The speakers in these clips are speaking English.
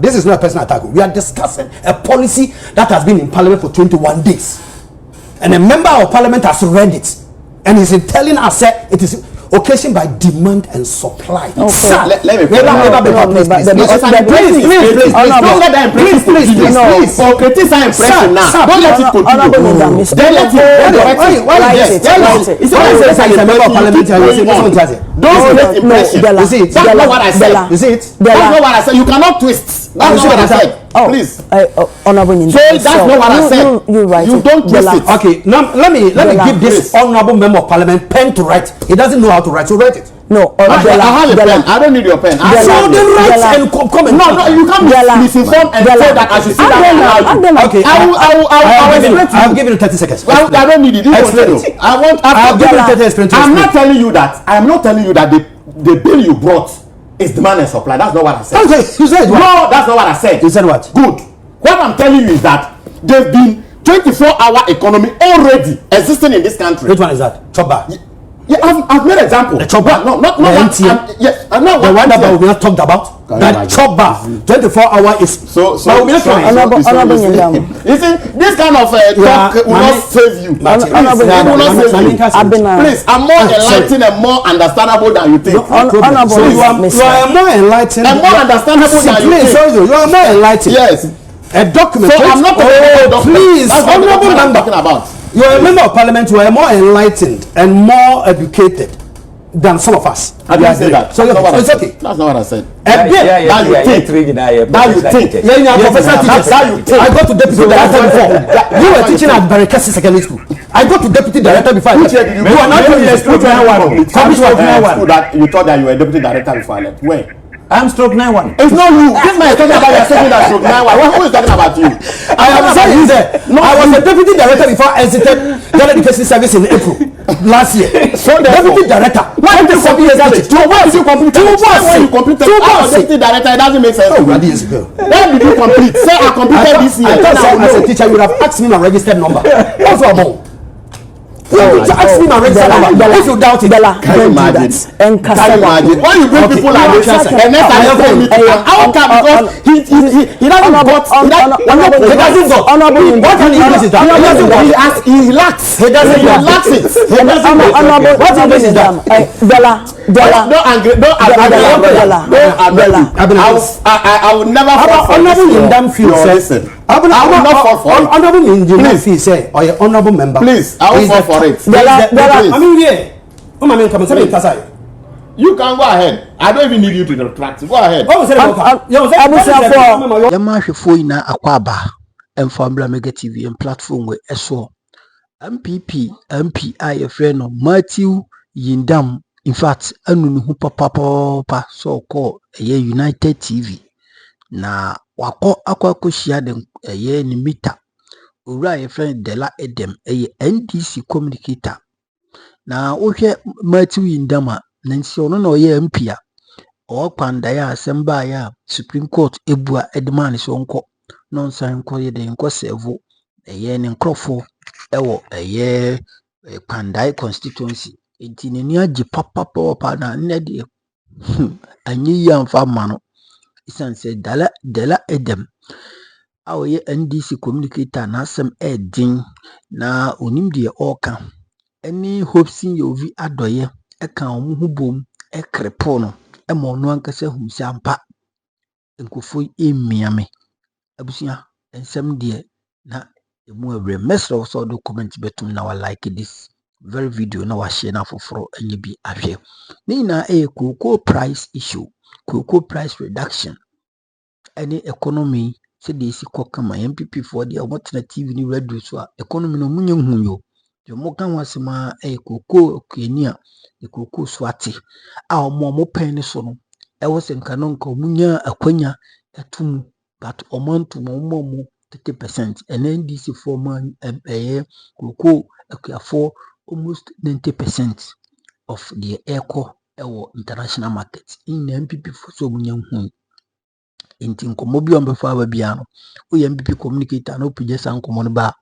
This is not a personal attack. We are discussing a policy that has been in Parliament for 21 days. And a member of Parliament has read it. And is telling us that it is occasioned by demand and supply. Okay. Sir, let me please. Don't let that impression. Please. For criticize impression now. Don't let it continue. Don't let it impression. You see it? That's not what I said. You see it? That's not what I said. You cannot twist. That's not what I said. Please. Honorable Yindam. So that's not what I said. You don't twist it. Okay, now let me give this honorable member of Parliament pen to write. He doesn't know how to write, so write it. No, I have a pen. I don't need your pen. So then write and comment. No, you can't misinform and say that I should sit down and argue. Okay, I'll give you 30 seconds. I don't need it. I'll give you 30 seconds. I'm not telling you that the bill you brought is demand and supply. That's not what I said. Okay, you said what? No, that's not what I said. You said what? Good. What I'm telling you is that there's been 24-hour economy already existing in this country. Which one is that? Chopper. Yeah, I've made example. The chopper. No, not the one. Yes, I'm not the one that we have talked about. That chopper. 24-hour is. So Honorable Yindam. You see, this kind of talk will not save you. Please, I'm more enlightened and more understandable than you think. So you are more enlightened and more understandable than you think. You are more enlightened. Yes. A document. So I'm not talking about document. Please, honorable member. I'm talking about. You are a member of Parliament. You are more enlightened and more educated than some of us. I didn't say that. So it's okay. That's not what I said. That you think. I got to deputy director before. You were teaching at Barricade Secondary School. I got to deputy director before. You are not doing the school that you thought that you were deputy director before I left. Where? I'm stroke 91. It's not you. This man is talking about your second that stroke 91. Who is talking about you? I am saying there. No, I was the deputy director before I exited Dela Education Service in April last year. So the deputy director. Why did you complete it? Why did you complete it? When you completed deputy director, it doesn't make sense. When did you complete? Say I completed this year. I thought as a teacher you would have asked me my registered number. Also about. Ask me my registered number. If you doubt it, Dela, can you imagine? And can you imagine? When you bring people like this, and next time you bring me, how come? Because he doesn't got. He doesn't got. What can he do? He doesn't got. He lacks. He doesn't relax it. He doesn't. What English is that? Dela. Don't angry. I will never fall for this. Listen. I will not fall for it. Honorable Yindam Fee say, or your honorable member. Please, I will fall for it. I mean, yeah. You can go ahead. I don't even need you to retract. Go ahead. Yamahwefoina akwaba Mfambla Mega TV and platform we eso NPP MPA your friend Matthew Yindam. In fact, anu hu papa so call United TV na wako akwakoshia de ni mita owura your friend Dela Edem NDC communicator na wohwe Matthew Yindam na nsi ono na oye MPA o Kpandai assemba ya Supreme Court ebua edman so nko non san ko ye de nko servo ni nkrofo ewo Kpandai constituency enti ni agi papa na nnede anyi yamfa mano isan se Dela Edem awoye NDC communicator na asem edin na onim de oka eni Hopeson yovi Adorye eka omuhu bom ekrepo no ema onu ankasa humsi ampa nkofo emiame abusia ensem de na emu awre mesro so document betum na wa like this very video na wa share na foforo enye bi ahwe ni na cocoa price issue cocoa price reduction any economy se de si kokama NPP for the omotena TV ni radio so economy no munye hunyo yo moka wasema cocoa kenia the cocoa swati a omo pen so no e wo senka no nka munya akwanya etum but omonto mo 30% and NDC for man cocoa for almost 90% of the eco international market in NPP for so munya hu inti nkomo bi on befa ba bia no o NPP communicator no pije sankomo no ba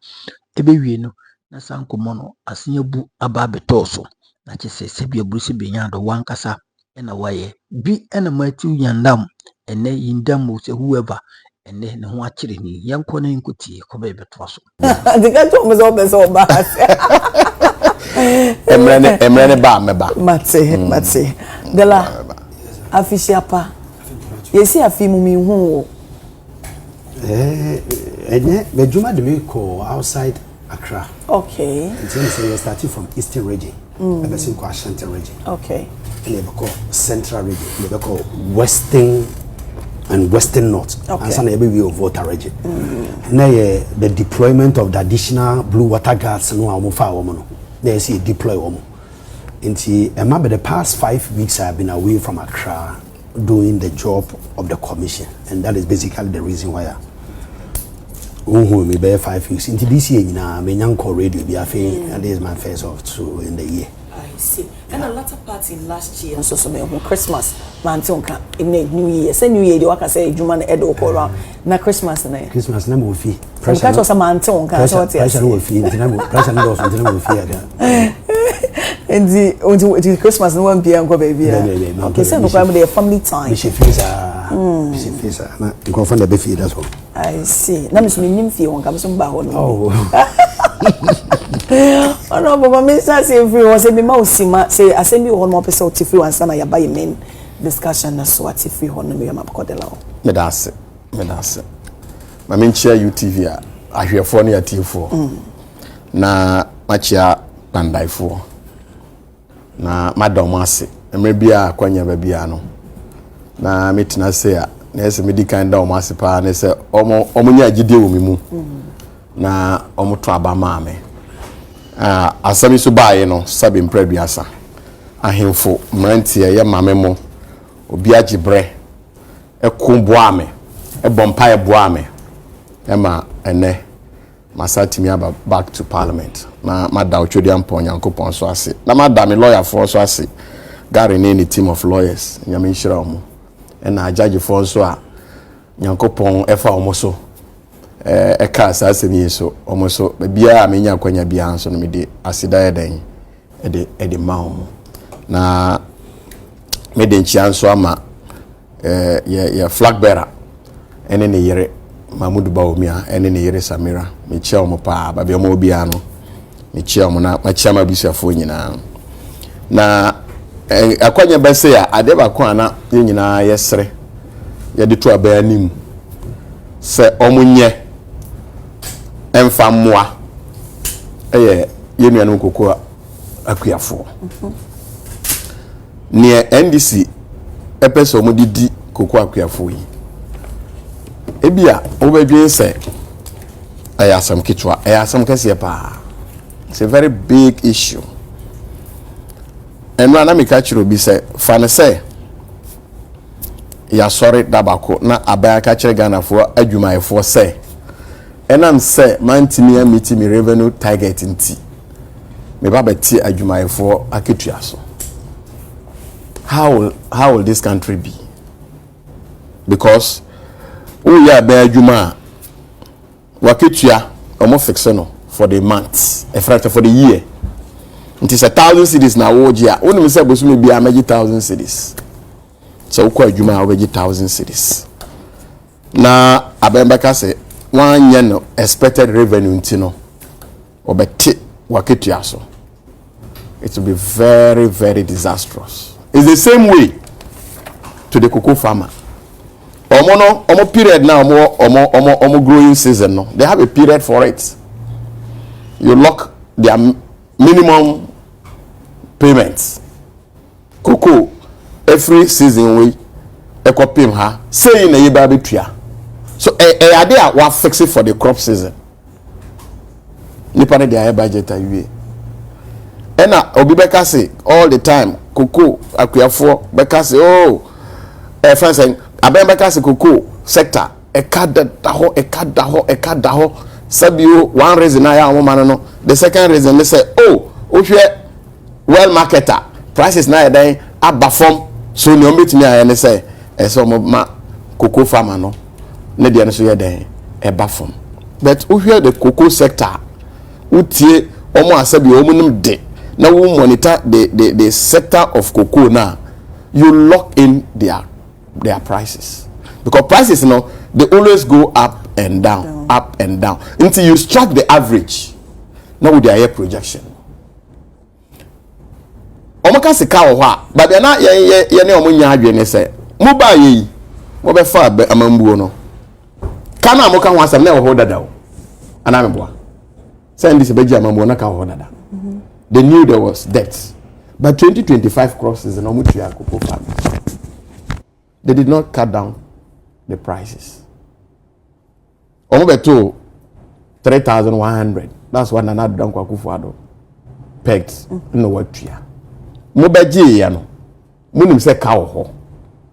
ebe wie no na sankomo no asenya bu aba betoso na chese sebia brusi benya do wankasa ena waye bi ena Matthew Yindam ene Yindam mo se whoever ene ne ho akire ni yenko na nkotie ko be beto so The guy told me so be so bad. Emre ba meba. Mate. Dela. Afishiapa. Yesi afi mu mi hu. The Juma de me call outside Accra. Okay. It's we started from Eastern region. I think Ashanti region. Okay. And they call Central region. They call Western and Western North. Okay. And some we voter region. Now the deployment of the additional blue water guards no amufa woman. They see deploy woman. Into the past 5 weeks I have been away from Accra doing the job of the commission, and that is basically the reason why me be 5 weeks into this year na me nyanko radio be afi, and this is my first of two in the year. I see. And a latter party last year so Christmas man tonka in New Year. Say New Year they waka say Juma na edo ko round na Christmas na mo fi pressure so man tonka so what pressure no fi pressure no so mo fi aga. And the Christmas no one NPA baby. Okay, so no the family time. We should face na go find the befi that's all. I see. Na me so nim fi won ka so mba ho no. Oh. Oh no, but me say free was say me ma osima say asemi ho no person free wan sana ya buy men discussion na so ati free ho no me ma ko Dela. Me that's. Ma me share UTV a ahwefo na yatifo. Na machia Kpandaifo. Na madam ase emre bia kwanya ba bia no na metina se a na ese medical da o ase pa na se omunya agide wo mimu na omoto abama ame asami so baaye no sabe mpraduasa ahemfo mrantie ye mamemo obi agibre ekumbo ame ebompa ebo ame ema ene masatimi aba back to parliament na mada ochodi ampo nyankopon so ase na mada me lawyer for so ase gari ni team of lawyers nyame nhira omo na judge for so a nyankopon efa omo so eka asemi so omo so bia amenya kwanya bia so no me de asida eden ede ma omo na me de nchianso ama ye flag bearer ene ne yere Mahmoud Baumia ene ne yere Samira me chia omo pa ba bia omo bia no me chia omo na ma chia ma bisuafo nyina na akwanya bese ya ade ba ko ana nyina yesre ye de to aba anim se omo nye emfa moa ye nuanu kokko akuafo ne NDC epeso omo didi kokko akuafo yi ebia obedwen se ayasam kitwa ayasam kase pa. It's a very big issue. And when I make a chiro be say fane say ya sorry dabako na abaya ka kire Ghana for adwuma for say and am say man timi meet me revenue target nti me ba beti adwuma for aketua so. How will this country be? Because we are be adwuma waketua omo fixe no for the months for the year. It is 1,000 cities now. Only say bosumi be a 1,000 cities. So kwa juma obeji 1,000 cities. Na abembeka say 1 year no expected revenue ntino obeti waketua so. It will be very, very disastrous. It's the same way to the cocoa farmer. Omo period now omo growing season no. They have a period for it. You lock their minimum payments. Cocoa every season we ekopim ha say na yiba betua. So ade a wa fix it for the crop season. Nipa na their budget awie. Ena obi beka say all the time cocoa akuafo beka say oh friends abem beka say cocoa sector ekada ho sabio one reason I am no. The second reason they say oh well marketer prices na then abba form so no meet me and say so ma cocoa farmer no na dia no so ye den eba form but the cocoa sector utie omo asabi omo nim de na we monitor the sector of cocoa now you lock in their prices because prices they always go up and down, up and down until you strike the average. Now with their projection. Omaka se ka wo ha, but na ye ne omunya adwene se mo ba ye mo be fa amambuo no kana mo ka ho asem na wo dada o ana me boa say ndise beji amambuo na ka ho dada. They knew there was debt, but 2025 crosses no mutu akoko farmers. They did not cut down the prices. Omo beto 3,100. That's what Nana Danko Akufo-Addo pegged no what tuya. Mo beji ya no. Mo nim say ka ho.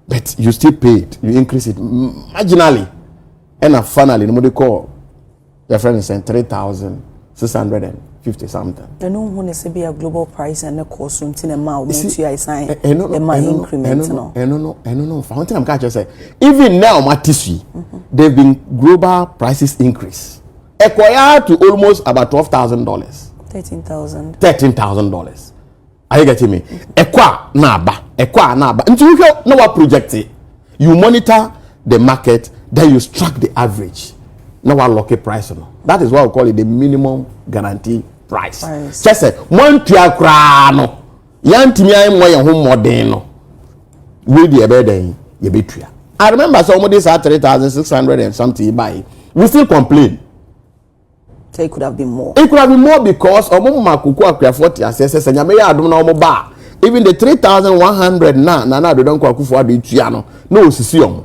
But you still paid. You increase it marginally. And finally mo dey call your friend saying 3,650 something. The no one is be a global price and the cost until a mile to sign the increment. No. For one thing I'm catch say even now my tissue they've been global prices increase. Equal to almost about $12,000. $13,000. Are you getting me? Equa naba. Until you know what project it. You monitor the market, then you strike the average. Now what lucky price no. That is why we call it the minimum guarantee price. Just say one tia kra no. Yantimi ay mo ye ho modern no. We the ebeden ye betua. I remember somebody said 3,600 and something buy. We still complain. So it could have been more. It could have been more because omo makuku akwa 40 assess nyame ya adom na omo ba. Even the 3,100 na do don kwa Akufo-Addo etua no osisi omo.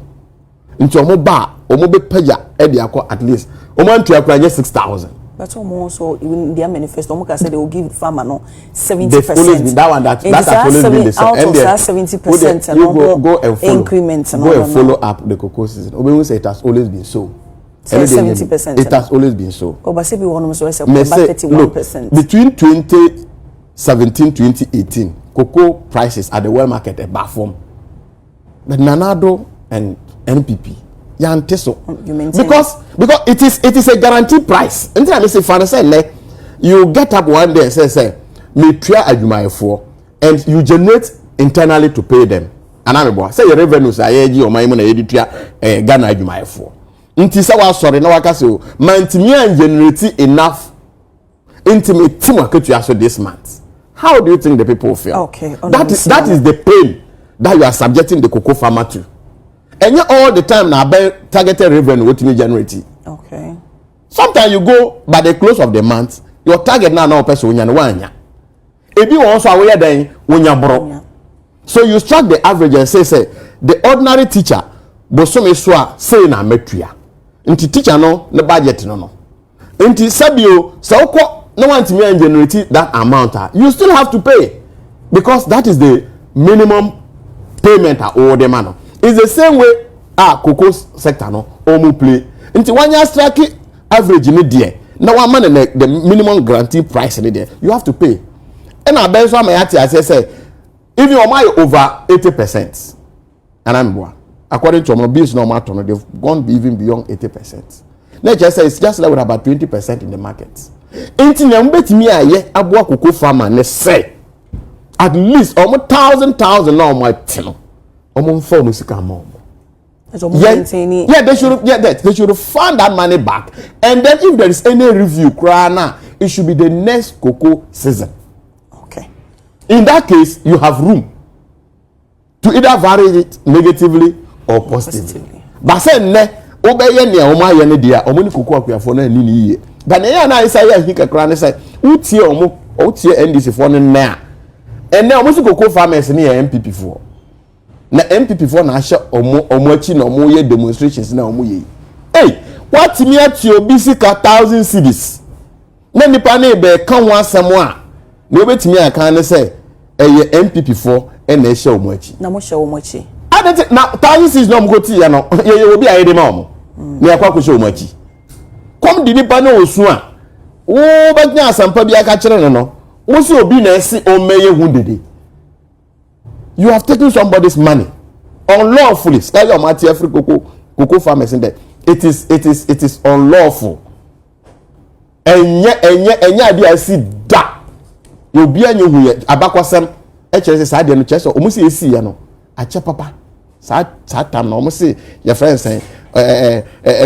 Nti omo ba omo be paya e de akọ at least omo antua kwa 6,000. But also even their manifesto omo ka say they will give farmer 70%. That one that's always been the same. Out of that 70% and go and follow increments and go and follow up the cocoa season. Obi say it has always been so. 70%. It has always been so. Oh, but say we want to say about 31%. Between 2017 2018, cocoa prices at the world market are baffled. But Nanado and NPP, because it is a guaranteed price. Anytime I say finance, you get up one day and say me try adwumayefo and you generate internally to pay them. And I'm say your revenues are or my money editor Ghana adwumayefo. Nti say wa sorry na waka say mantimi an generate enough intimate team aketua so this month. How do you think the people feel? Okay, that is the pain that you are subjecting the cocoa farmer to. And all the time now targeted revenue what you generate. Okay. Sometimes you go by the close of the month, your target now person unya wanya. Ebi also aware then unya bro. So you strike the average and say the ordinary teacher bosom so say na metua. Nti teacher no the budget no. Nti sabio so no want me and generate that amount, you still have to pay because that is the minimum payment or the man. It's the same way cocoa sector no omu play. Nti one year strike average in there. Now one man the minimum guarantee price in there. You have to pay. And I bet so I say if you are over 80%, and I'm according to my business normal turn, they've gone even beyond 80%. Nature says it's just like with about 20% in the market. Ain't na mbetimi aye aboa cocoa farmer ne say at least almost 1,000 na omo atino omo mfa omo sika mo. Yeah, they should fund that money back, and then if there is any review krana, it should be the next cocoa season. Okay. In that case, you have room to either vary it negatively or positively. But say ne obeye ne omo aye ne dia omo ni cocoa akuafo na ni ye. But na say ya hika kra say utie omo utie NDC for ne na. And now omo cocoa farmers ni NPP for. Na NPP for na hye omo achi na omo ye demonstrations na omo ye. Hey, what me at you obi sika 1,000 cedis. Na nipa na be kan ho asem a na obetimi aka ne say eye NPP for e na hye omo achi. Na mo hye omo achi. Na 1,000 cedis no mo go ti ya no ye obi aye de ma omo. Na yakwa ko hye omo achi. Come the nipa na osu a wo bagnya asampa bi aka kire no wo si obi na esi o meye hu dede. You have taken somebody's money unlawfully. Tell your mati every cocoa farmers in there. It is unlawful. Enya bi asi da. You be anyu hu ye abakwasem e kire se sa de no kire se o musi esi ye no ache papa time na almost say your friends say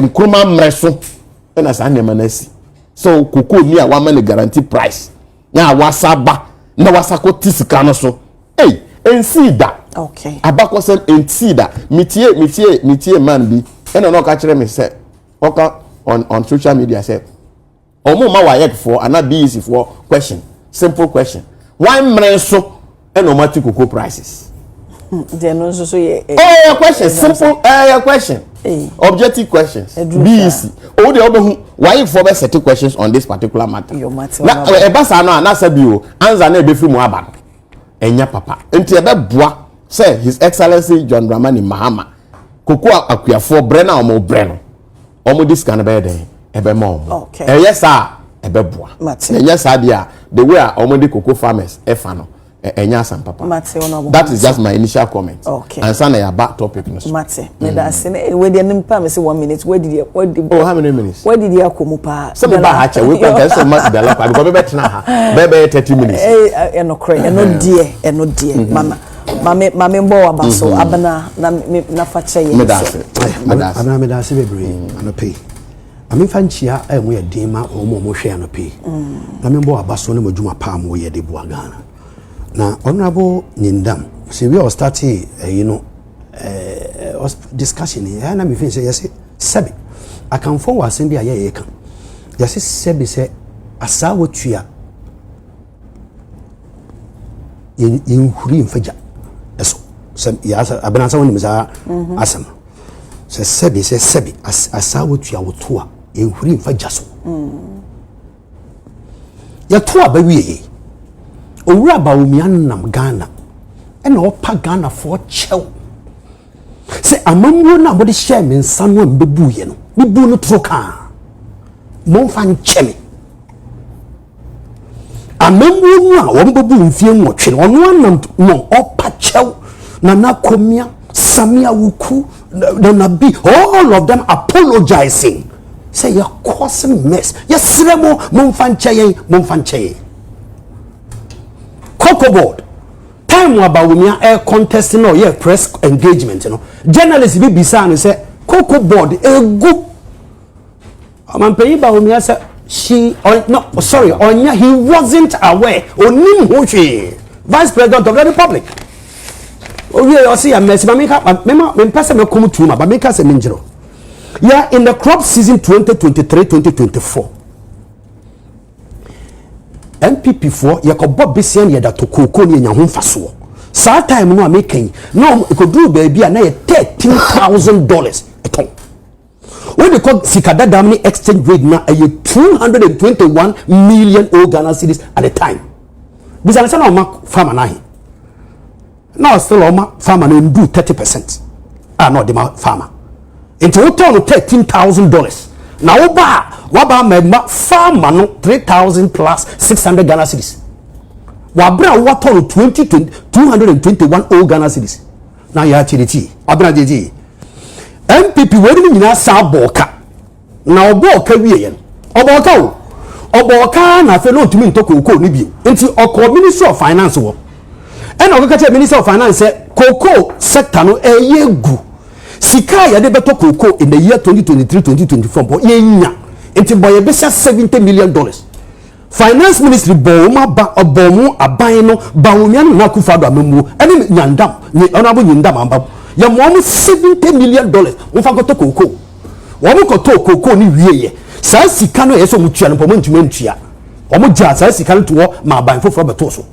nkruma mreso na sa na manasi so cocoa ni a wa man guarantee price na wasaba na wasako tisika no so hey ensida okay abako say ensida mitie man bi ena no ka kire me say oka on social media say omo ma wa yek for ana be easy for question simple question why mreso and automatic cocoa prices there no so yeah question simple question objective questions be easy o de obehu why for be set questions on this particular matter na e basa no na sabi o answer na e be free mu aba enya papa enti e be boa say his excellency John Dramani Mahama cocoa akuafo bre na omo bre no omo this can be dey e be mo okay yes sir e be boa yes sir dia the way omo the cocoa farmers e fa no enya sam papa that is just my initial comment okay and sana ya back topic no mate me da say we dey nimpa me say 1 minute where did oh how many minutes where did you come pa some ba ha che we can say mat Dela because we bet na ha be 30 minutes no cray no dear mama mbo abaso abana na fa che ye me da se bebre anope ami fanchia emu ye din ma omo hwe anope na me mbo abaso ne madwuma pa mo ye de bo agana na honorable Yindam say we all starting discussion here na me fin say yes sebi akan fo wasen bi aye kan yes sebi say asa wotua in huri mfaja eso ya abana sa woni misa asam say sebi asa wotua wotoa in huri mfaja so ya toa ba wiye owura ba omianam Ghana ena opa Ghana for chew se amamwo na body share me nsanwo mbebu ye no bibu no troka mo fa ncheme amamwo nu a wo mbebu mfie nwotwe no ono anam no opa chew na komia samia wuku na bi all of them apologizing say you causing mess yes remo mo fa ncheye Cocoa board time about we are contesting or yeah press engagement journalists be bisa say Cocoa board egu am pay ba we say she he wasn't aware onim hohwe vice president of the republic we you see a mess me person me come to ma make us menjiro yeah in the crop season 2023-2024 NPP for yakobo besian ye da to koko ni nya ho mfaso saa time no amekan no ikodu baby na ye $13,000 eton when they call sikada damni exchange rate na 221 million Ghana cedis at the time bizana sana ma farmer na he now still oma farmer no do 30% no the farmer into total $13,000 now waba member farmer no 3,000 plus 600 Ghana cedis wabra water 221 Ghana cedis na ya chiriti abra jeje NPP we ni na sa boka na oboka wiye oboka na fe no tumi ntoko ni bio nti oko minister of finance wo ena okaka minister of finance koko sector no eyegu sika ya de beto koko in the year 2023-2024 bo yenya enti boye be $70 million finance ministry boma ba obomu aban no bawumia no nakufado amemu ene nyandam ni honorable Yindam amba ya mo $70 million mo fa goto koko wo mo goto koko ni wieye sa sika no yeso mo tua no pomo ntuma ntua wo mo ja sa sika no to ma aban foforo beto so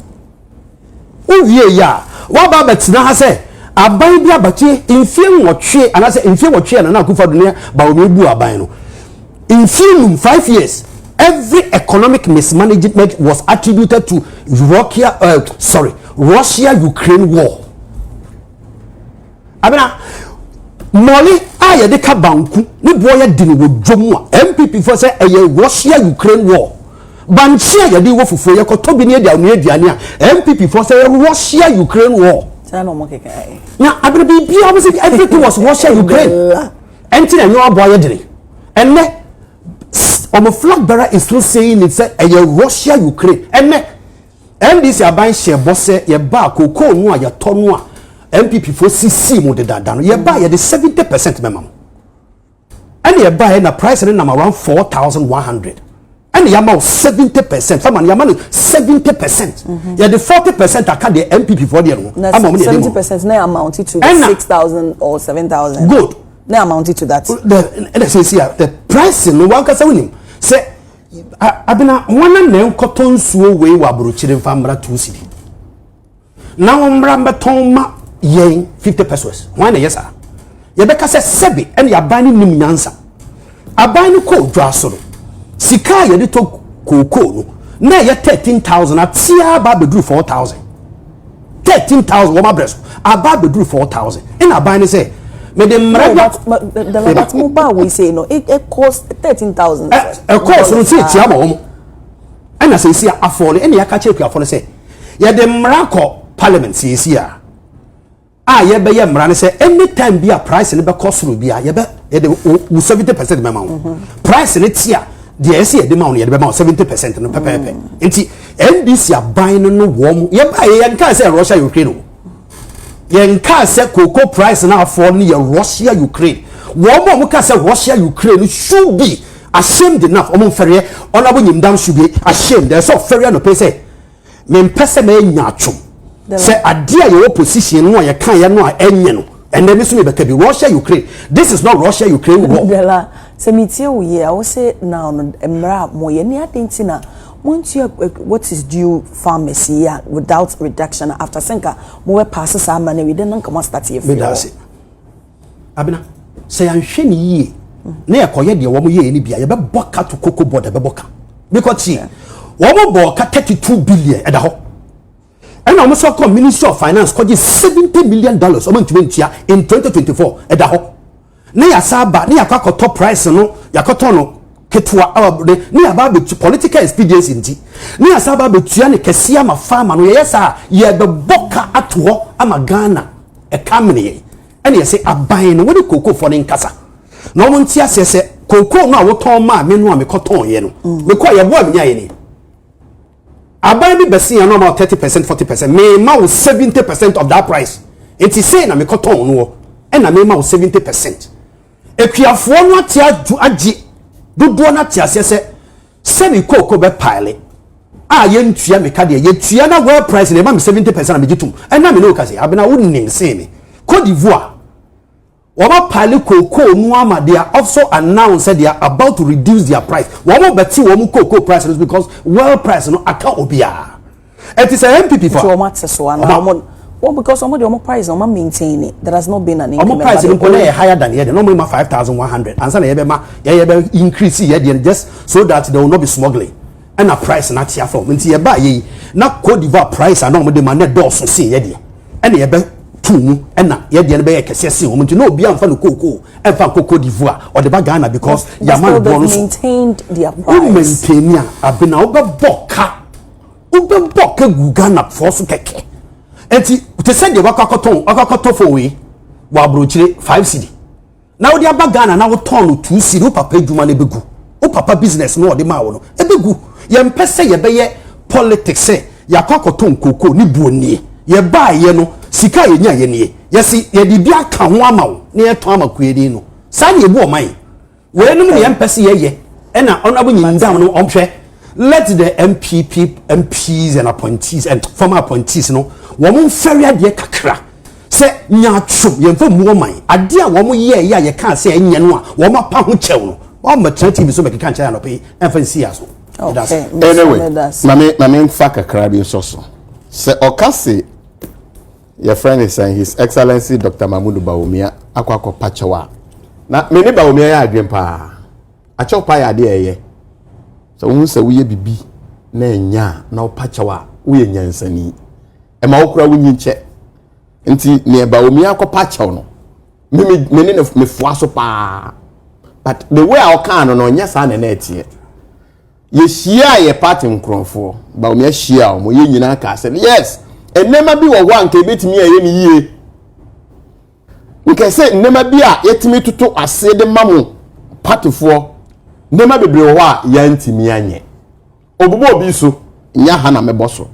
o wieye ya wa ba betina ha se aban bi abatie infie nwotwe anase infie nwotwe na nakufado ne bawumia bu aban no in 5 years every economic mismanagement was attributed to Russia-Ukraine war. Abena Molly aye de ka banku ni boye dini wo dwomu MPP for say Russia-Ukraine war. Banchia ye de wo fufu ye ko tobi ne dia no aduane a MPP for say Russia-Ukraine war. Na abena bi everything was Russia-Ukraine. Enti na nyo boye dini. Enne on flag bearer is still saying it's a Russia-Ukraine. And NDC aban share boss ye ba koko no a ya tono a MPP for CC mo de dada no ye buy ye the 70% mema and ye buy na price na around 4,100 and ye amount 70% faman ye amount 70% ye the 40% aka the MPP for there no 70% na amount to 6,000 or 7,000 good na amount to that the price no one kasa winim say abina wana na nkoto nsuo we wa abrochire mfamra 2 cedi na ombra mbeton ma yen 50 pesos wana yes sir ye beka se sebe en ya ban ni nim nyansa aban ni ko dwa so no sika ye de to koko no na ye 13,000 atia ba bedru 4,000 13,000 wo ma breso aba bedru 4,000 en aban ni say me the but mobile we say no it cost 13,000 it cost no see tia ma wo and as say afford and ya ka che ku afford say ye the mrako parliament see ye be ye mra ne say anytime be a price ne be cost ru bia ye be ye the 70% be ma wo price ne tia the say ye de ma wo ye be ma 70% no pepepe enti NDC aban no wo ye ba ye nka say Russia Ukraine yen ka say cocoa price na afford ni Russia Ukraine wo mo ka say Russia Ukraine should be ashamed enough o mo fere honorable Yindam should be ashamed there so fere no pay say me mpese me nya atwom say adia your opposition no ye kan ye no enye no and then so me be Russia Ukraine this is not Russia Ukraine war Dela say me tie wo ye I will say now no emra mo ye ni adentina once you what is due pharmacy here without reduction after senka mo we pass sa money we then come start here me that's it abina say anhwe ni yie na ye koye de wo mo ye ni bia ye be boka to cocoa board be boka because see wo mo boka 32 billion e da ho and almost so Ministry of Finance ko $70 million o man tumentia in 2024 e da ho na ya saba na ya kwa top price no ya koto no ketwa awabde ni aba be political expediency nti ni asaba be tua ne kese ama farmer no yesa ye be boka ato ama Ghana e kamne ye ene ye say aban no woni koko for ne nkasa no mo ntia sese koko no awoton ma me no amekoton ye no me ko ye bo amnya ye ni aban bi besi ya no about 30% 40% me ma 70% of that price it is say na mekoton no e na me ma 70% ekuafo no atia agi dodo na tiase se me koko be pile ye ntua me ka de ye tua na well price na ma 70% na me gitum e na me no ka se abena wonnim se me Côte d'Ivoire wama pile koko no ama they are also announced that they are about to reduce their price wama beti wama koko price because well price no aka obia it is a MPP for so much so na well, because some of the price on maintain it. There has not been an increment. Price is higher than here. Normally, 5,100. And some increase here just so that they will not be smuggling. And a price not here from. Until you buy ye, not Côte d'Ivoire price. I normally demand that doors to see ye. And you be two and na ye the be a see woman to know beyond for the cocoa and for Côte d'Ivoire or the Bagana because Yaman maintained their price. Maintain I've been over boka Ghana for so keke. Enti to send the wakakoton for we wa brochire 5 cedi now the Ghana now turn 2 cedi papa djuma na begu o papa business no de ma wo no e begu ye mpese ye beye politics say yakokoton koko ni buonie ye ba ye no sika ye nya ye ne ye si ye di bia ka ho ama wo na ye to ama kuedi no sa na ye bu o man we no ye mpese ye e na honorable Yindam no onhwe let the NPP MPs and appointees and former appointees no woman ferry ade kakra se nya twom ye mfa mu oman ade a woman ye ya ye kan se enye no a woman pa ho chew no wo ma TV so make kan cha no pe emfa nsi aso okay anyway mame fa kakra bi so se okase your friend is saying His Excellency Dr. Mahmoud Bawumia akwakọ pachewa na me ne Bawumia ya adwen pa a chew pa ya ade eye so won se wo ye bibi na enya na opachewa wo ye nyansani e ma okura wo nyinche nti ne Bawumia akọpa chew no me ne me fua so pa but the way I can no nya sa na etie ye hia ye party nkronfo Bawumia hia o mo ye nyina ka se yes enema bi wo wan ka betimi aye ni yie nke se enema bi a yetimi tutu ase de mamu partyfo nema bebre wo a ya ntimi anye obubo obi so nya ha na meboso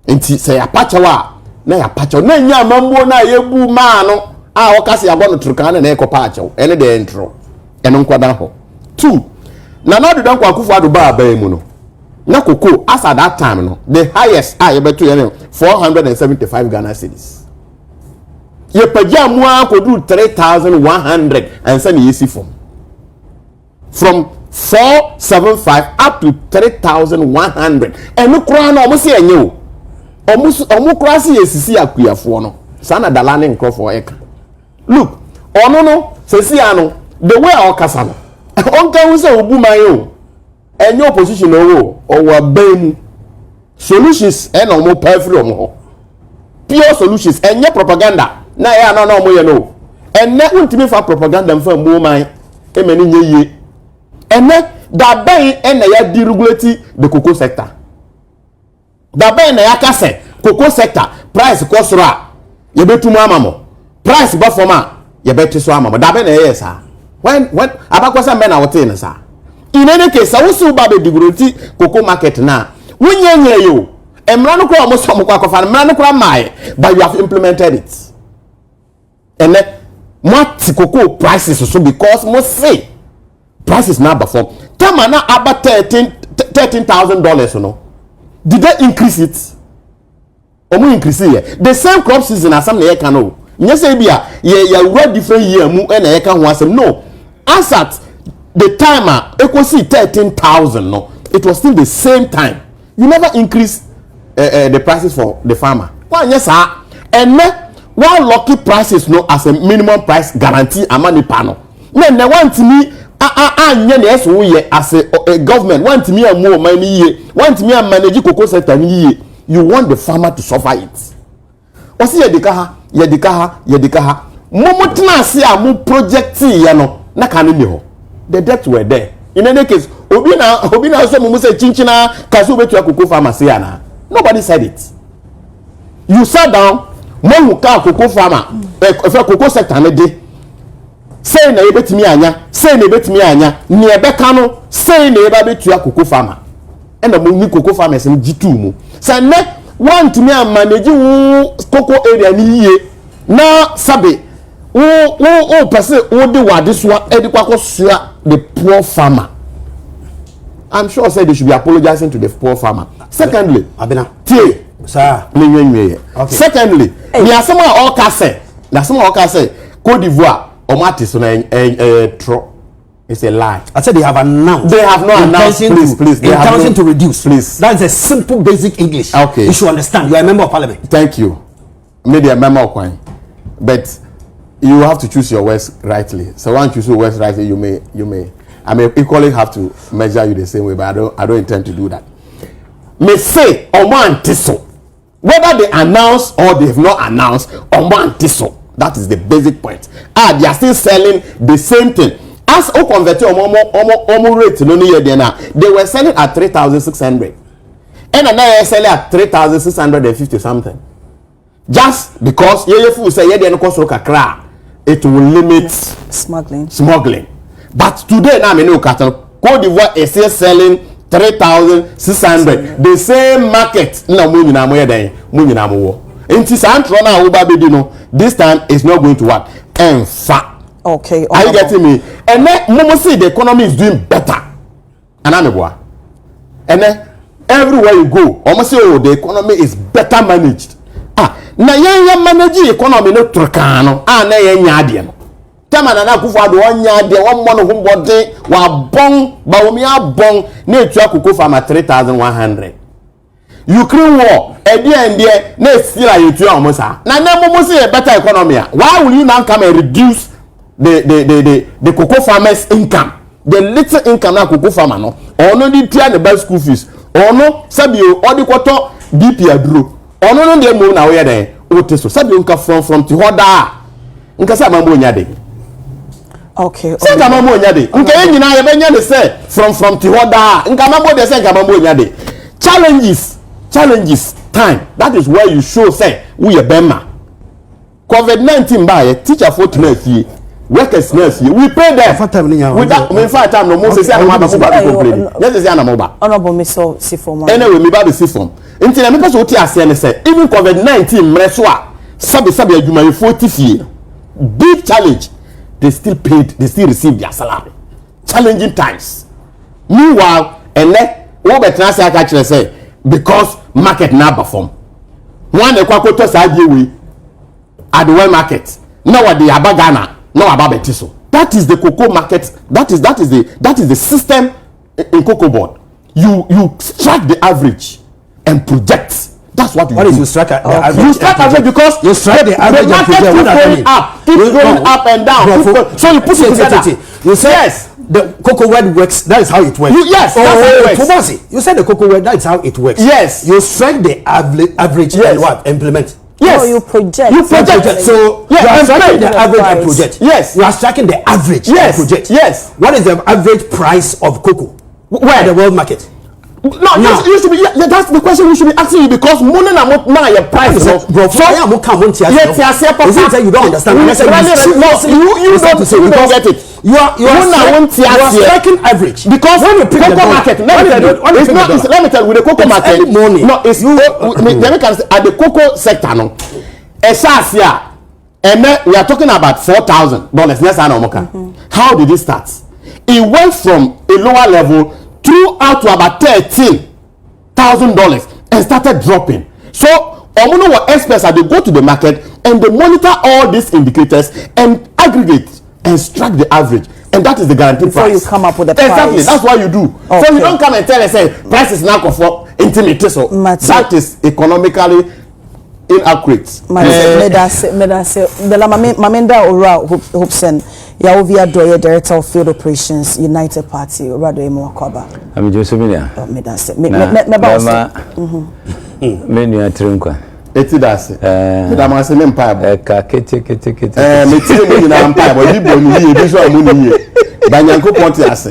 enti se ya pacha wa na ya pacho na nya mambo na yebu ma no a wokase abo no turkan na ekopa acho ene de entro eno nkwadan ho 2 na do dan kwakufu ado ba mu no na koko as at that time no the highest ye beto ye 475 Ghana cedis ye pagya mu akodu 3100 and say yesi from 475 up to 3100 eno kura na omo se enye o omo kura se yesisi akuafo no sana dalane nkrofo eka look ono no sesi ano the way our kasa no onka hu se obu man o enye opposition o abemu solutions e no mo perfect omo pure solutions enye propaganda na ya na omo ye no enne untimi fa propaganda mfa mu man e mani nyeye enne da ben enne ya deregulate the cocoa sector da ben na ya kase cocoa sector price kosra ye betumu amamo price ba forma ye beteso amamo da ben na ye sa when abakwasa men na wote na sa in any case I will ba be deregulate cocoa market na wonye yo emra no kwa mo so mo kwa kofa emra no kwa mai but you have implemented it and then what cocoa prices so because mo say prices now perform tama na about $13,000 no did they increase it omo increase here the same crop season as some na can no nya say bia ya wura different year mu na ya kan ho asem no as at the timer equals 13,000 no it was still the same time you never increase the prices for the farmer one yes sir and one lucky prices no as a minimum price guarantee amani pano na want me anya na eso ye as a government want me more money ye want me manage cocoa sector ye you want the farmer to suffer it osi yedika ha momo tenase a mo project ye no na kan ni ho the debt were there in any case obi na so mo say chinchina kaso betu cocoa farmer say ana nobody said it you sat down mo ka cocoa farmer cocoa sector na dey say na ebetimi anya ni ebeka no say na eba betu cocoa farmer and mo ni cocoa farmers ni G2 mu say ne want me manage cocoa area ni yie na sabe o person o de wade so e de kwakọ soa the poor farmer. I'm sure say they should be apologizing to the poor farmer. Secondly, Abena tie sir okay. Secondly, ni asema all ka say Côte d'Ivoire o mati so na tro. It's a lie. I said they have announced. They have not announced. Please. They have intention to reduce. Please. That's a simple, basic English. Okay. You should understand. You are a member of parliament. Thank you. Maybe a member of Quine, but you have to choose your words rightly. So once you choose your words rightly, you may. I may equally have to measure you the same way, but I don't intend to do that. May say Oman Tiso, whether they announce or they have not announced Oman Tiso. That is the basic point. They are still selling the same thing. As o convert omo rate no year there now, they were selling at 3,600, and now they are selling at 3,650 something. Just because you say yeah, they no cost kakra, it will limit smuggling. But today now, me know Côte d'Ivoire is still selling 3,600. The same market na mo nyina mo yeden mo nyina mo wo. Enti santro na wo ba be di no, this time is not going to work. En fa. Okay. Are you getting me? And then Momo see the economy is doing better. And then everywhere you go, almost say oh the economy is better managed. Na yen manage the economy no trokano. Na yen nyade no. Tama na kufu ado nyade won mo no humbode wa bon ba omi abon na etu akoko farmer 3,100. Ukraine war ende na esira yetu almost na Momo see a better economy. Why will you now come and reduce the cocoa farmers income, the little income na cocoa farmer no ono di tia the best school fees ono sabio odi kwato BP aduro ono no dey mo na we dey o teso sabio nka from ti hoda nka say mambo nya dey okay say nka mambo nya dey nka enyina ye benya dey say from ti hoda nka mambo dey say nka mambo nya dey challenges time that is where you show say we a bema COVID-19 by teacher for tonight workers nurse we pay them without me fight time no mo say I'm about to complain yes say I'm about honorable me so see form anyway me ba be see form Until I make us what I say, even COVID-19 mreswa sabi adwumayefo tifie. Big challenge. They still paid, they still receive their salary. Challenging times. Meanwhile, and what better say because market now perform. One ekwakoto sadie at the world market. Now what the abagana, now about betiso. That is the cocoa market. That is the system in cocoa board. You strike the average and project. That's what you do. You strike the average? You strike average because you strike the average. The market keeps going up and down. So you put it together. You say yes. The cocoa word works. That is how it works. Yes, that's how it works. You said the cocoa word. That is how it works. Yes. You strike the average and what? Implement. Yes. No, you project. You project. So you are striking the average and project. Yes. You are striking the average and project. Yes. What is the average price of cocoa? Where the world market? No, you should be. That's the question we should be asking you because money na your price. So you don't understand. You don't get it. You are striking average because when you pick the market, let me tell you with the cocoa market. No, it's at the cocoa sector. No, and we are talking about $4,000. How did it start? It went from a lower level throughout to about $13,000 and started dropping. So Omuno were experts that they go to the market and they monitor all these indicators and aggregate and strike the average, and that is the guaranteed before price. You come up with a price. Exactly, that's what you do. Okay. So you don't come and tell and say price is now for intimate. So that is economically inaccurate. Dela Mamenda Ora Hopeson. Yawovia Adorye, Director of Field Operations, United Party, Adorye Mwakwaba. I'm Joseminia. Menu atrinkwa. Eti dase. Madam ase me mpa ka kete. Me tire me na mpa bo di bo ni bi so amu ni ye. Banyanko ponti ase.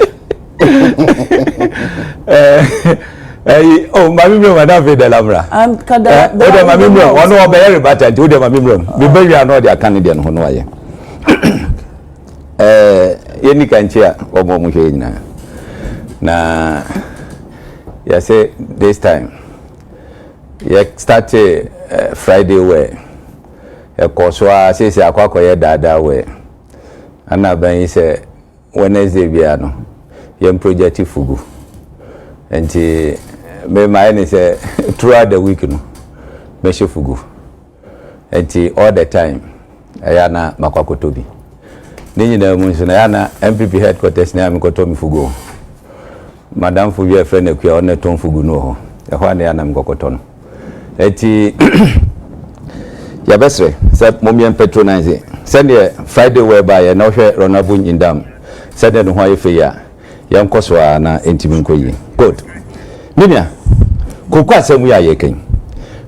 Oh, mami bro madam fe de lamra. Kada. O de mami bro, ono obeye rebata nti o de mami bro. Me ba wi ano de aka ne de no no aye. Yeni kanchia omo mu hwe nyina. Na ya say this time you started Friday where a course says akwakoye dada where ana ban say Wednesday bia no yem project fugu enti me my say throughout the week no me she fugu enti all the time ayana makwakotobi ninyi na mu so na yana NPP headquarters na am koto mi fugu madam fugu e friend ekua on ton fugu no ho e ho na yana mkokoto no eti ya besre se momien patronize send Friday whereby na hwe Honorable Yindam send no ho ayefe ya yam koso na entimi nkoyi good minia kokwa asemu ya yeken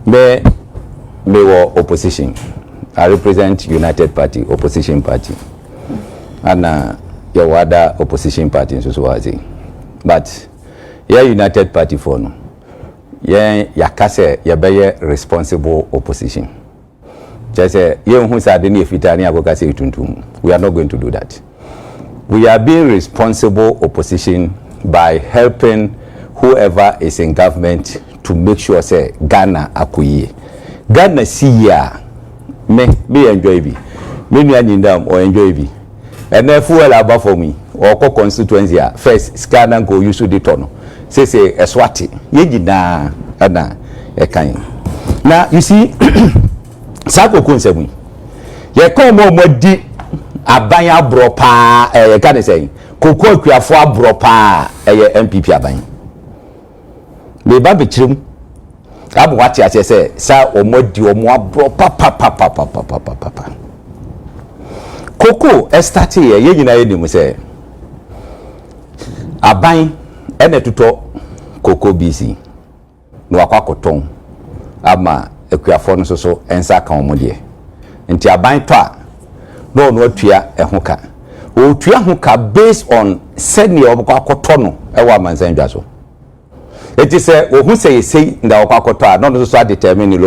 me wo opposition. I represent United Party opposition party and your other opposition party so wazi but yeah United Party for no yeah yakase yabeye responsible opposition just say ye hu sa de ne fitani akokase tuntum we are not going to do that. We are being responsible opposition by helping whoever is in government to make sure say Ghana akoye Ghana see ya me enjoy bi me nua Yindam or enjoy bi and then fuel about for me or constituency first scanner go use the tono say eswati ye gina ana e kan now you see sako konsemu ye come mo di aban abro pa e ka dey say kokko akuafo abro pa e NPP aban le ba bechirim abu wati ase say sa omodi omo abro pa Koko estati ye nyina ye nim se aban ene tuto koko BC no akwakoton ama ekuafo no so ensa kan omode nti aban to a no atua ehoka o tua hoka based on senior obakwakoto no e wa manzandwa so eti se o hu se sei nda okwakoto a no so determine the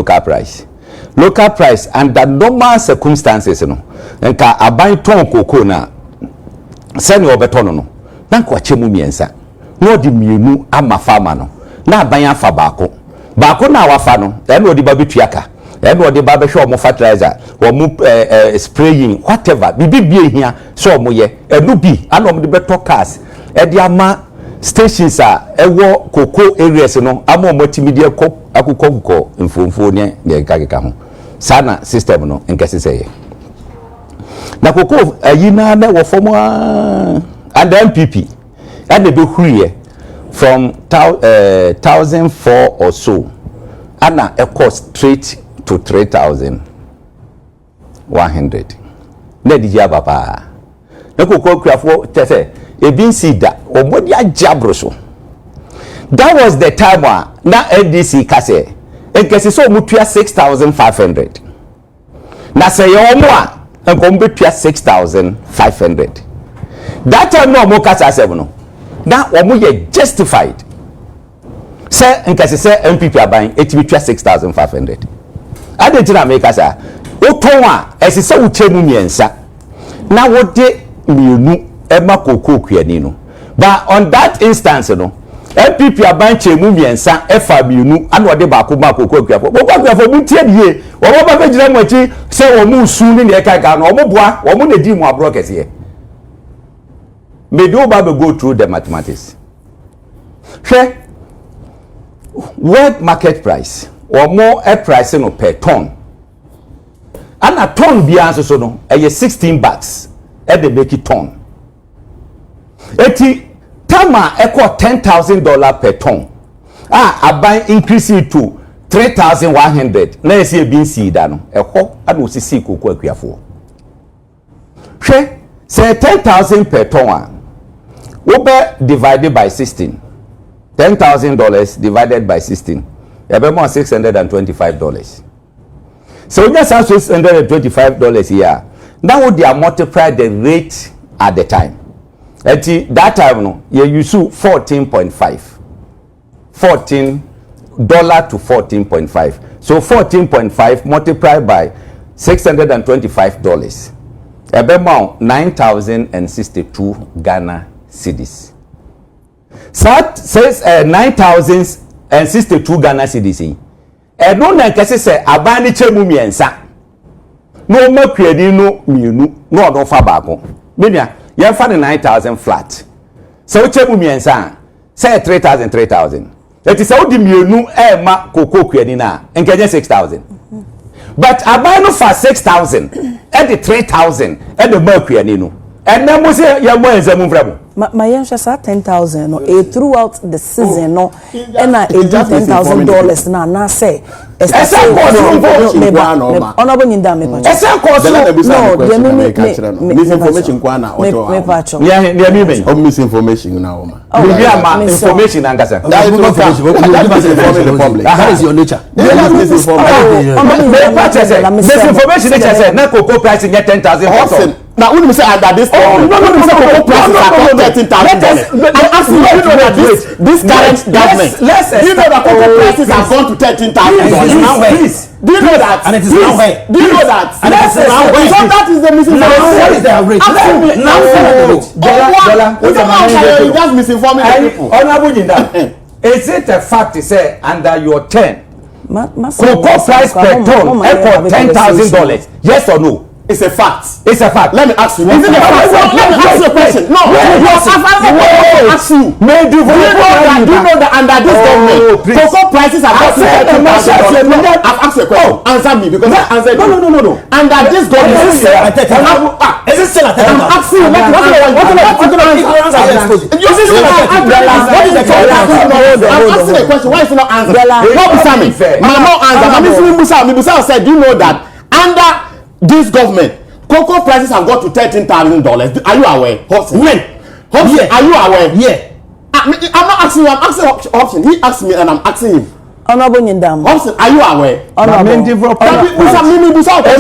local price under normal circumstances no nka aban ton koko na senior obetono no na kwa chemu miensa no di mienu ama farmer no na aban afa baako Baako na wafa no, ene odi ba betuaka. Ene odi ba be hwe omo fertilizer, omo spraying, whatever. Bibi bie hia so omo ye. Enu bi ana omo de beto cars. E de ama stations a ewo cocoa areas no, ama omo timidi akukọ mfomfo ne keka ho. Sana system no nkese seye. Na cocoa ayina na wo form and NPP and the be huriye from 1,004 or so. Anna a cost straight to 3,100. Nedija papa. Na cocoa crafo tese e bin sida omodi ajabro so. That was the time na NDC kase enkesi so mutua 6,500. Na se ye omo a enko mbetua 6,500. That time no mo kasa 7 no. Na omo ye justified. Say nkesi say NPP aban etibitua 6,500. Adentina make kasa oton a esise wuchemu miensa. Na wode mienu ema kokoo kuani no. But on that instance no NPP aban chemu miensa efa mienu ana ode ba ko ma kokoo kuafo. Kokoo kuafo mu tie die. Omo ba bejira mu achi say omo usu ni ne eka no omo boa omo na di mu abro kese. Maybe we go through the mathematics. Share world market price or more a price no per ton. And a ton beyond so no, 16 bucks at the make it ton. Eti tama equal $10,000 per ton. I buy increase it to 3,100. Let's see a bean seed dano. A hawk and we see cocoa for. Share say 10,000 per ton. Uber divided by 16. $10,000 divided by 16. About $625. So we just have $625 here. Now they are multiply the rate at the time. At that time, no, you use $14.5. $14 to $14.5. So 14.5 multiplied by $625. About 9,062 Ghana cedis. So says 9,062 Ghana cedis. E no na kese se abani chemu miensa. No ma kwedi no mienu no odon fa baako. Menia ye fa 9,000 flat. So chemu miensa say 3,000. It is how the mienu e ma koko kwedi na enkenye 6,000. But abani for 6,000 at the 3,000 at the ma kwedi no. And then we say ye mo enzemu mframo. My young shasa 10,000 no throughout the season no and $10,000 na say honorable Yindam me misinformation kwa na misinformation na oma information angasa that is your nature misinformation nature say na cocoa price get 10,000 now when we say under this no prices are $13,000 and actually you know that this current government you know that cocoa prices have gone to $13,000. Do you know that? And it is now where? Do you know that? And it is now where? So that is the misinformation. What is the average? Dela, you just misinforming the people. Honorable Yindam, is it a fact to say under your 10 cocoa price per ton equal $10,000? Yes or no? It's a fact. It's a fact. Let me ask you. Is it a fact? Let me ask you a question. No. Ask you. Do you know that under this government, cocoa prices are not $10,000? I've asked you a question. Answer me because I answered you. No. Under this government, is it still at $10,000? I'm asking you. I'm asking a question. Why is it not answered? No, Busami. No answer. Musa said, do you know that under this government, cocoa prices have got to $13,000. Are you aware? Hopeson. When? Hopeson, are you aware? Yeah. I'm not asking you. I'm asking Hopeson. He asked me, and I'm asking him. Honorable Yindam. Hopeson, are you aware?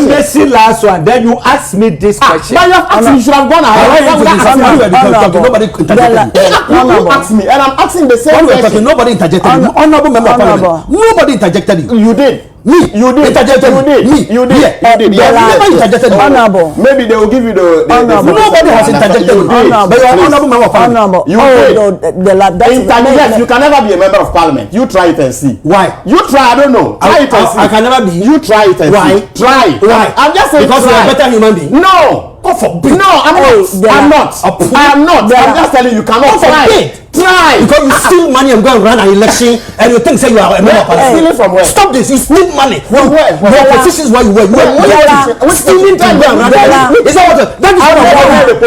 NDC last one. Then you ask me this question. But you have asked me. You should have gone ahead. Nobody interjected. You asked me, and I'm asking the same question. Nobody interjected. Honorable member of parliament. Nobody interjected you. You did. Me, you did. Interjected me. You did. Never interjected me. Honorable. Maybe they will give you the Honorable. Nobody has interjected me. But you are honorable member of parliament. You yes, you can never be a member of parliament. You try it and see. Why? You try. I don't know. Try it and see. I can never be. You try it and Why? see. Try. Why? I'm just saying. Because you are a better human being. No. God forbid. No, I'm not. I'm not. I'm just telling you, cannot try. Try. Because you steal money and go and run an election and you think say you are a member of parliament. Stealing from where? Stop this. You steal money. From where? Your positions where you were. You were stealing to go and run an election. Is that what? That is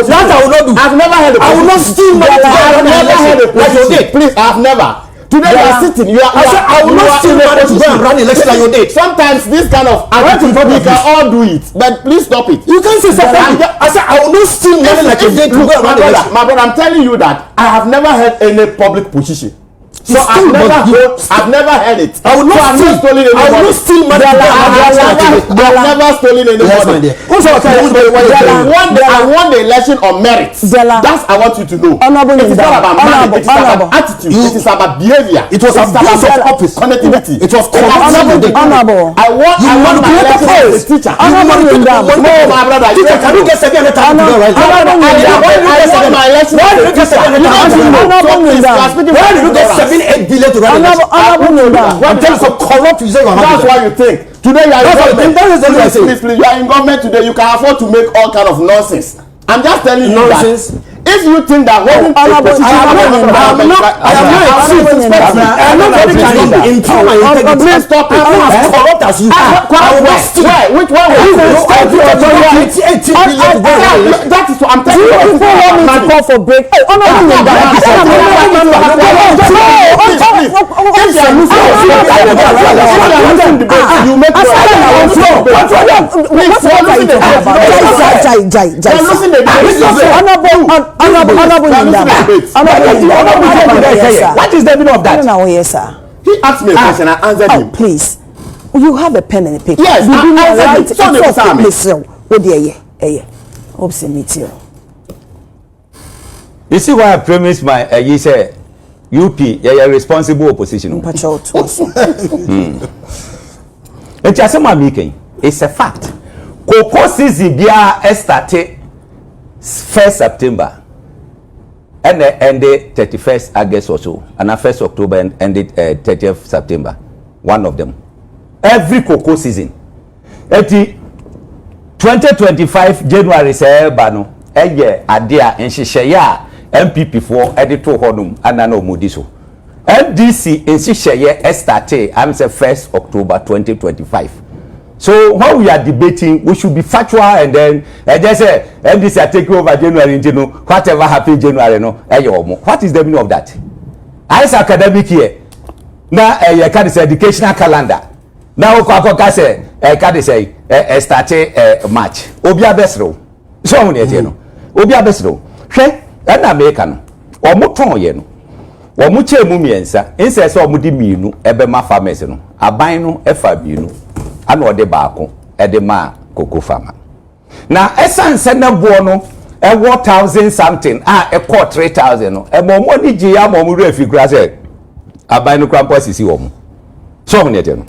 what I will not do. I've never heard. I will not steal money to go and run an election like you did. Please, I've never. Today you are sitting. I will not steal money to go and run election like you did. Sometimes this kind of attitude we can all do it, but please stop it. You can't say something. I said I will not steal money like you did to go and run election. My brother, I'm telling you that I have never held any public position. So I've never heard it. I will not steal. I will not steal money. I've never stolen any money. I won the election on merit. That's I want you to know. It is not about money. It is about attitude. It is about behavior. It was abuse of office. Connectivity. It was corruption. Honorable. I won as a teacher. Honorable. My brother. Teacher, can you get 700,000 right? I won my election. Why did you get 700,000? Why did you get 8 billion to run election? I'm telling you, so corrupt you say you are not. That's why you think. Today you are in government. Please, you are in government today. You can afford to make all kind of nonsense. I'm just telling you nonsense. That if you think that holding a position, please stop it. I'm not as corrupt as you. Which one? That is what I'm telling you. People want me to call for break. You make what is the meaning of that? Yes, sir. He asked me a question, I answered him. Please, you have a pen and a paper. Yes, I answered him. You see why I promised my you say UP, you're responsible opposition. It's a fact. Cocoa season started 1st September and ended 31st August or so, and 1st October and ended 30th September. One of them. Every cocoa season. 2025 January say bano. Eye adia enhihye NPP for editor honum anano mudiso. NDC enhihye started I'm say 1st October 2025. So when we are debating, we should be factual and then just say NDC are taking over January, whatever happened January, no. What is the meaning of that? As academic year, now you can say educational calendar. Now you say can say start March. Obia besro. So we need no. Obia besro. Hwe na America no. Omo ton ye no. Omo chemu miensa. Inse so omo di mienu ebe ma farmers no. Aban no efa mienu. Ano ode baako edema cocoa farmer. Na esanse na buo no e 1000 something e call 3000 no e mo money ji ya mo re figura say aban no krampo sisi wo mo so ne je no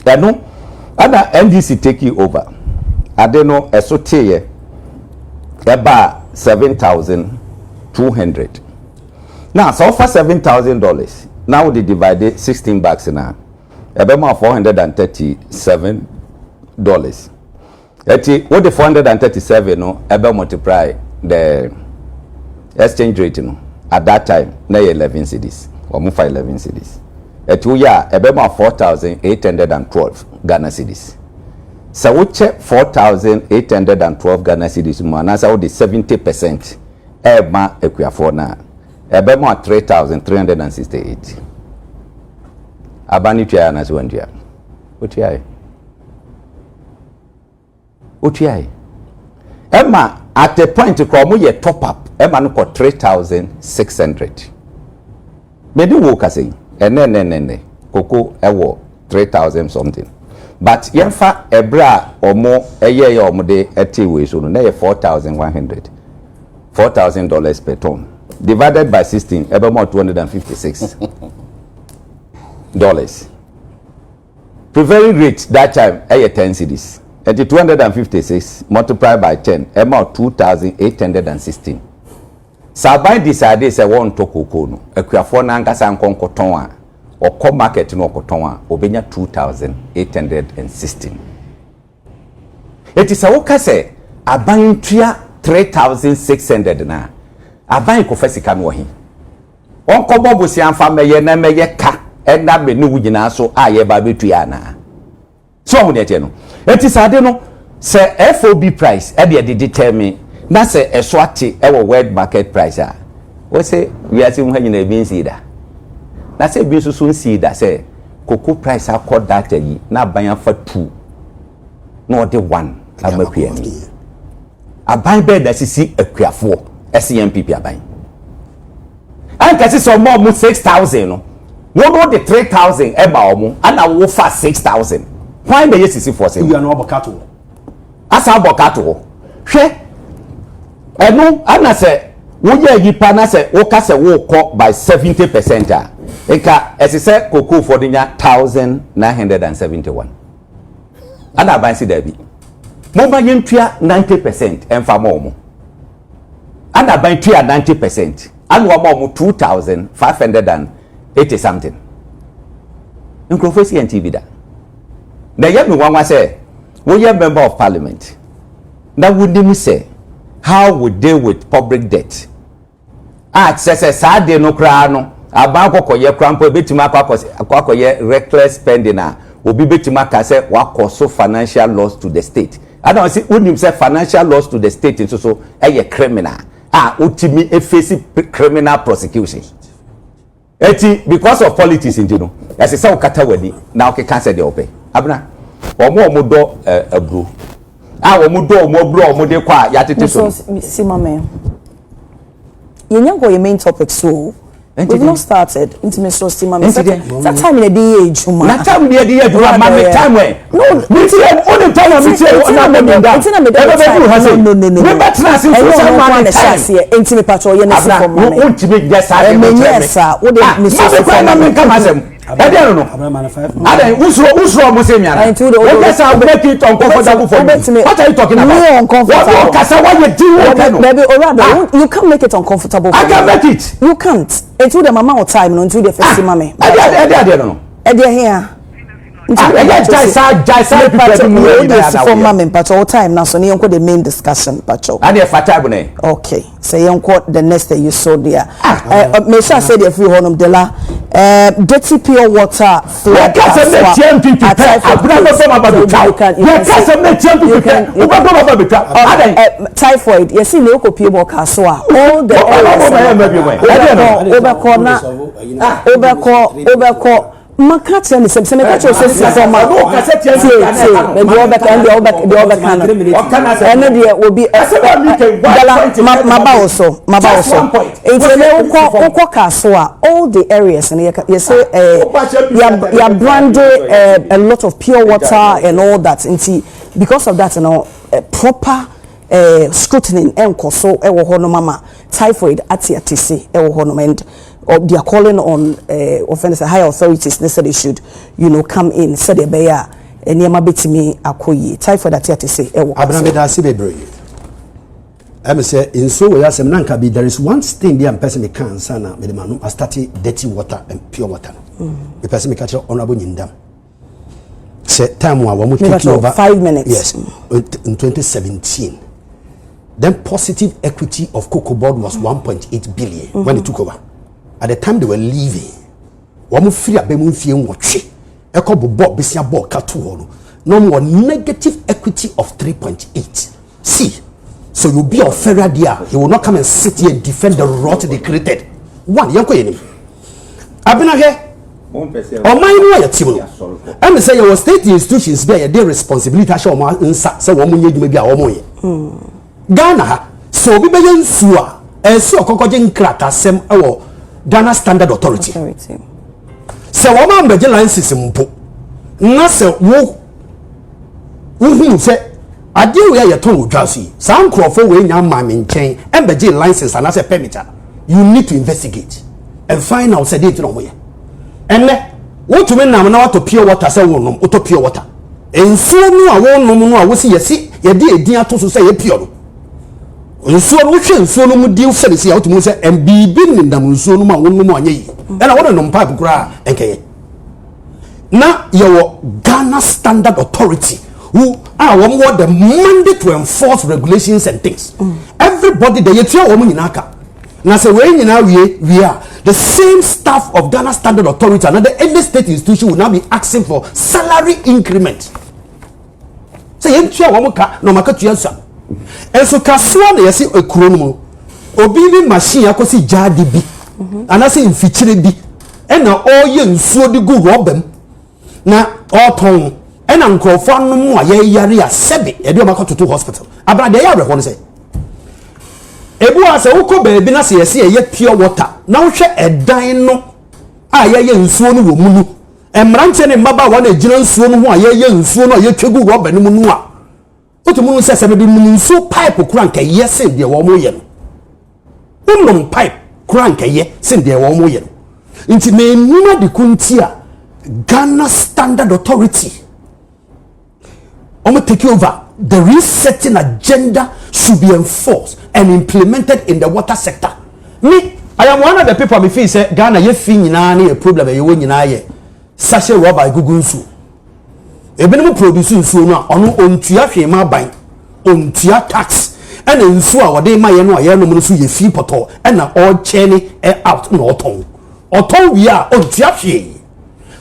eno ana NDC take over ade no eso teye e ba $7,200. Now so for $7,000 now they divide 16 bags na about $437. What the 437 no about multiply the exchange rate no at that time na 11 cedis or move 11 cedis. About 4,812 Ghana cedis. So we check 4,812 Ghana cedis mo na so the 70% eba equiafo na about 3,368. Abani tia na zwandia. Utiai. Emma at the point ko ye top up. Emma no ko 3,600. Medi wo ka say. Ene. Koko ewo 3,000 something. But yemfa ebra omo eye ye omo de etiwe so no na ye $4,100. $4,000 per ton. Divided by 16, about $256. prevailing rate that time 10 cedis. And 256 multiplied by 10 about 2,816. Sabai decided say one to cocoa no ekuafo na nkasa nkonkoton a okọ market no okoton a obenya 2,816. It is a woka say aban tua 3,600 na aban ko fasika no hi onko bobosi amfa meye na meye ka ena me no wugina so aye ba betua na so ho de no it is ade no say FOB price e de determine na say eso ate e wo world market price a we say we are seeing hanyina bi nsida na say bi susu nsida say cocoa price akọ data yi na aban afa 2 na ode 1 amakua aban be da sisi akuafo NPP aban anka sisi omo 6,000 no wo de 3,000 e ba omo ana wo fa 6,000 why be sisi for say you are no abokato asa abokato hwe enu ana se wo ye yipa na se wo ka se wo kọ by 70% a eka esise cocoa for the 1,971 ana aban si da bi mo ba yentua 90% emfa mo mo ana ban tua 90% anu wa mo 2,580 something nkrofesi NTV da na ye me wanwa say we ye member of parliament na we nim say how we deal with public debt say sade no kra no aban kokoye krampo betima akokoye reckless spending na obi betima ka say wakoso financial loss to the state. I don't see when you say financial loss to the state is also a criminal. Ultimate face criminal prosecution. Because of politics in general. As I say, Katawadi now can cancel the open. Abna, or more do a brew. Omudo more blow more de qua yatiti so. Simame. You main topic so. We've not started intimacy so Simame. That time in the age, that time in the age, time when no, only time I meet you. No. Remember transit for someone here. Intimate patrol, you know, won't you make just yes, sir. What did Mr. Come I don't know. I who's wrong with him? I told you, yes, I'll make it uncomfortable for me. What are you talking about? Uncomfortable. Baby, or rather, you can't make it uncomfortable. I can make it. You can't. Until the mama or time, until the first mommy. I don't know. Here. Time now, so you the main discussion, Pacho. Okay, so you the next day you saw there. May I say the free honor Dela, dirty pure water flood. Typhoid, you see, local people caswa. All the overcall. Makati and some cemetery says from my and then there will be all the areas and you say you are branded a lot of pure water and all that and see because of that proper scrutiny and so mama typhoid at TC and they are calling on offenders, high authorities. They said they should, come in. Said they be and yama betimi akoyi. Typhoid that to say. I'm say in so way as nanka be there is one thing the person me can sana me the man I started dirty water and pure water. The person me catch honorable Yindam. Say time we take over 5 minutes. Yes, in 2017. Then positive equity of Cocoa Board was 1.8 billion when it took over. At the time they were leaving, one free abemu fie nwotwe ekobo board besia board katu ho no more negative equity of 3.8. See, so you be a federal dear, he will not come and sit here and defend the rot they created. One, yanko yenim. Abinage, o man no ya timo. Am say your state institutions bear their responsibility to show ma nsa say wo munye dwuma bi a wo moye. Ghana ha, so bi be yensu a ensu okokoje nkratasem ewo Ghana Standard Authority. So woman be license mpo. Na se wo se ade we ye ton odwase. Sa nkrofo we nya ma me nchen embeje license and as a permit. You need to investigate and find out say dey no moye. Enne what to men now to pure water say won to pure water ensuo no a won no a wo si yesi ye de edin ato so say ye pure no ensuo no hwe ensuo no mu di fe se ya to mu say embibi ndam ensuo no ma won no anya yi e na won no pipe kura enkeye na your Ghana Standard Authority who are the mandate to enforce regulations and things. Everybody they tell woman in Aka. Now say we are the same staff of Ghana Standard Authority and any state institution will now be asking for salary increment. Say you tell woman ka no maka tuansa. And so kaswa na yesi ekrono obi bi machine akosi jadi bi. Anase mfichire bi. And na all ye nsuo di go robem. Na oton and nkrofo no mu aye yare a sebe e de omaka to hospital abra de yare ho say ebu ase woko beebi na se yesi ye pure water na wo hwe edan no aye ye nsuo no wo mu nu emrante ne mbaba wa na gina nsuo no ho aye ye nsuo no aye twegu rubber no mu nu a otumu no se be mu nsuo pipe kura nka ye se de wo mo ye no unnom pipe kura nka ye se de wo mo ye no nti me numa de kuntia Ghana Standard Authority take over. The resetting agenda should be enforced and implemented in the water sector. Me, I am one of the people me feel say Ghana ye fi nyina na problem ye wo nyina ye sachet rubber gugunsu. Ebe no produce nsuo no ono ontua hwema ban ontua tax and nsuo a wode ma ye no ye no mo so ye fi poto and na all churning out no oton wi a ontua hwe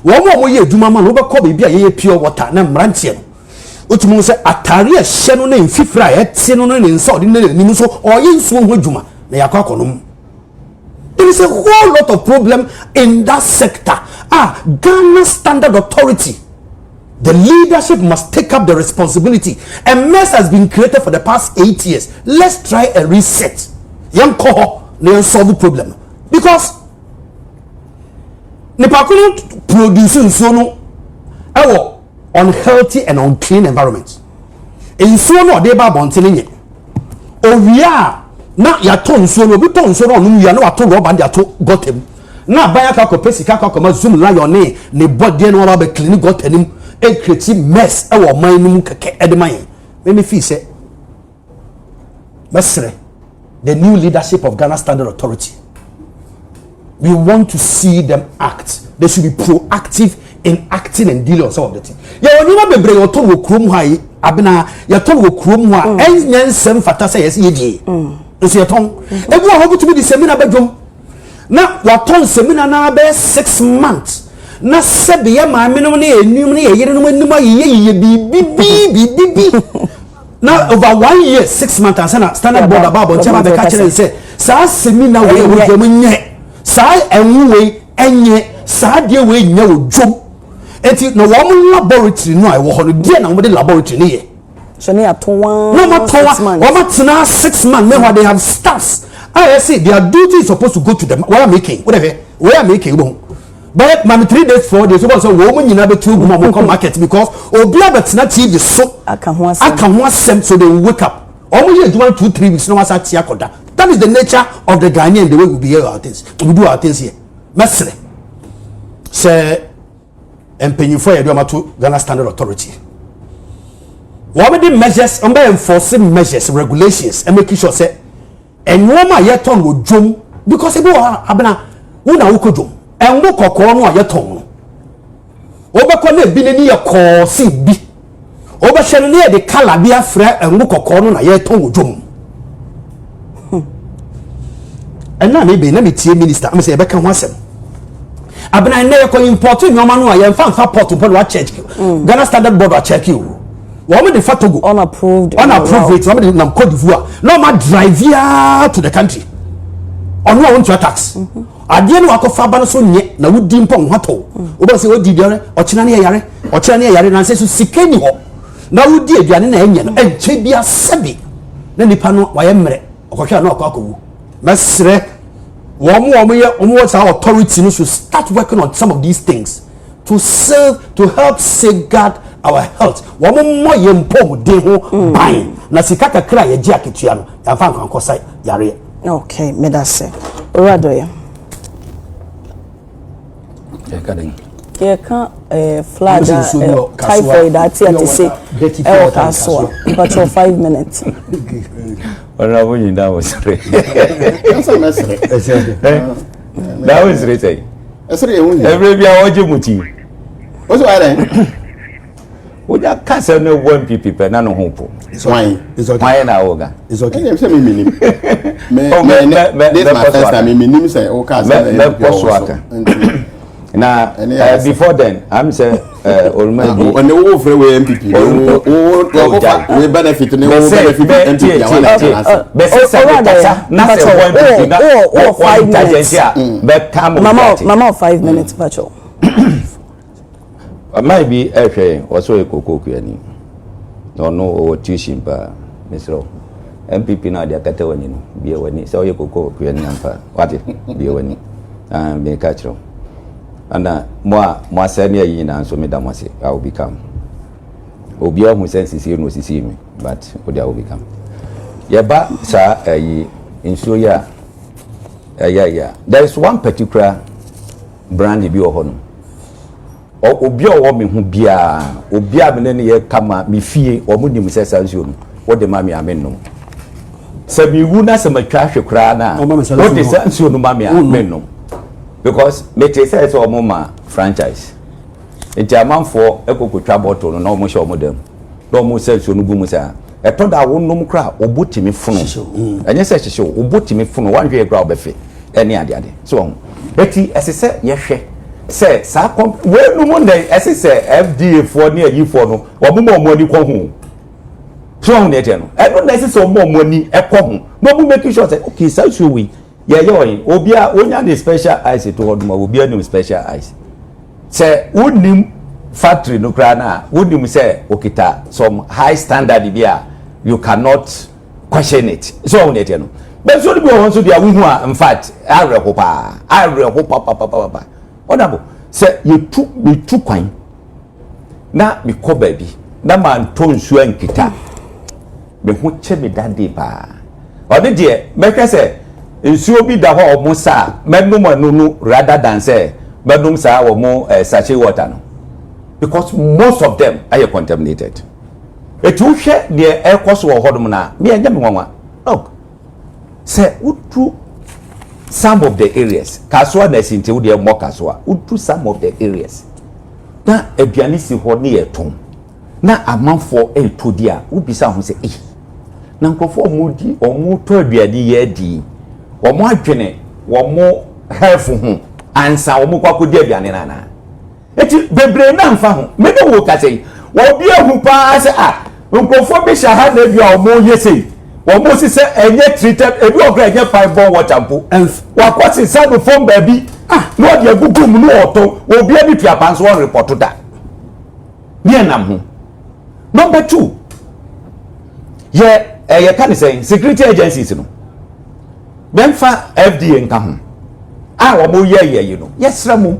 wo mo ye adwuma ma no be ko be a ye pure water na mrantie no otumu se atare a hye no na mfifira a tie no ne nsa odi ne nim so oye nsuo ho adwuma na yakwa konom. There is a whole lot of problem in that sector. Ghana Standard Authority, the leadership must take up the responsibility. A mess has been created for the past 8 years. Let's try a reset. Young cohort, they solve the problem because Nepal producing so unhealthy and unclean environment. In so no de ba bontenin ye. Owia na ya ton so no bi ton so no no ya na wato rubber and ya to gotem. Na baya ka ko pesi ka ko ma zoom la yo ne body no ba clean gotenim e create mess e wo man nim keke edeman. Me feel say Mesre, the new leadership of Ghana Standard Authority, we want to see them act. They should be proactive in acting and dealing on some of the things. Ya woni ma bebre yo to wo krom hai abena ya to wo krom ha enyen sem fata say yes ye die. Nso ya ton ebu ho butu bi di seminar badwom na wa ton seminar na be 6 months na sebe ya ma me no ne enum ne yere no anim aye bi na over 1 year 6 months and standard board about chama be catch and say sa seminar we wo nye sa enwe enye sa de we nya wo dwom enti no wo laboratory no ai wo ho no de na wo de laboratory ne ye so ne atonwa no matonwa wo matena 6 months meanwhile they have staffs. I say their duty is supposed to go to them what are making whatever we are making but man 3 days 4 days so wo mo nyina betu gu mo come market because obi abetena TV so aka ho asem so they wake up omo ye adwuma 2-3 weeks no wasa tia koda. That is the nature of the Ghanaian, the way we behave our things. We do our things here. Mesre say empenyu for you to Ghana Standard Authority. What are the measures? Enforcing measures, regulations, and making sure say and woman yet on with drum because it will abena una ukodum and wo kokoro no ayeton obekọ na bi ne ye ko si bi obehye ne ye de kala bi afra and wo kokoro no na yeton wo dwom and na me be na me tie minister am say e beka ho asem abena na ye ko import nyoma no aye mfa port upon wa check Ghana Standard Board wa check you woman the Fatogo unapproved it woman nam Cote d'Ivoire no ma drive here to the country on no want to tax adie no akofa ba no so nye na wudi mpon hwato obo se wodi biare ochina ne yare na se so sikeni ho na wudi aduane na enye no enche bia sebi na nipa no waye mmere okohwa na okowu mesre wo ye sa authority no should start working on some of these things to serve to help safeguard our health. Womo ye mpo de ho ban na sika kakra ye gi aketua no ya fa nkankosa yare. Okay, me that say. Adorye. Yeah, Yeah, can't flag typhoid that here to say Kaswa, but for 5 minutes. Honorable Yindam was right. That was right. Every year, what you muti? What's why Would you cast no one people, none of hope? It's why. It's okay. Why now, Oga? It's okay. This is my first time. Me say, okay, now, before then, I'm saying, already on the whole free MPP, we benefit NPP. Mama, 5 minutes, Pacho. Might be also a cocoa query. No, tuition, Mr. MPP now, they are catering, be a winning, so you could go query, what it be a winning, and be a catcher. And more senior yin and so madam was I will become. Obia who senses you no see me, but what I will become. Yeah, but sir, in Suya, yeah. There is one particular brand you be a honor. Or Obia woman who be a Obia Menene Kama, me fee, or Mudim says as you, what the mammy I mean no. So me would not some trash crana, what is that so no mammy I mean no. Because Mete says or Moma franchise. A German for Eco trouble to no more show modem. No more sells you no boomusa. I thought I won't no crowd or booty me funnel. And yes, I show or booty me funnel 1 year grab buffet. Any idea. So, Betty, as I said, yes, say, Sacom, well, no Monday, as I say, FDA for near you for no, or more money come home. So, Netano, I don't necessarily more money at home. No, make sure that, okay, so should we. Yeah, Obia, only the special eyes to hold my Obia new special eyes. Say, would him factory no crana, would him say, Okita, some high standard beer, you cannot question it. So, Netano. But so we want to be a woman, in fact, I rehope, papa. Honorable, say, you took me too kind. Now, me call baby, that man told you and kita. Me who check me that day, pa. Or the dear, make us say, nsuo bi da ho omusa medum anunu rather than say medum sa wo mo sachet water no because most of them are contaminated. Etu hwe de ekoso wo hodum na me anya me nwanwa look say utu some of the areas kaswa na sinte wo de mo kaswa utu some of the areas na aduane si ho ne yeton na amanfo etodi a ubisa ho say na nkofo omudi omuto aduane ye di Omo adwene womo health ho ansa womo kwakodi aduane nana eti bebre na mfa ho me no wo ka sei wo bia hu pa se nkofo be shaha na bia omo yesei womo si se enye treated ebi ogra enye fiber water mpo wakwase sadu form baby no de agugu mu no oto wo bia bi tua panso on report da bia nam ho. Number 2 ye kan say security agencies no Benfa FDA nka ho wo mo ye no yesra mo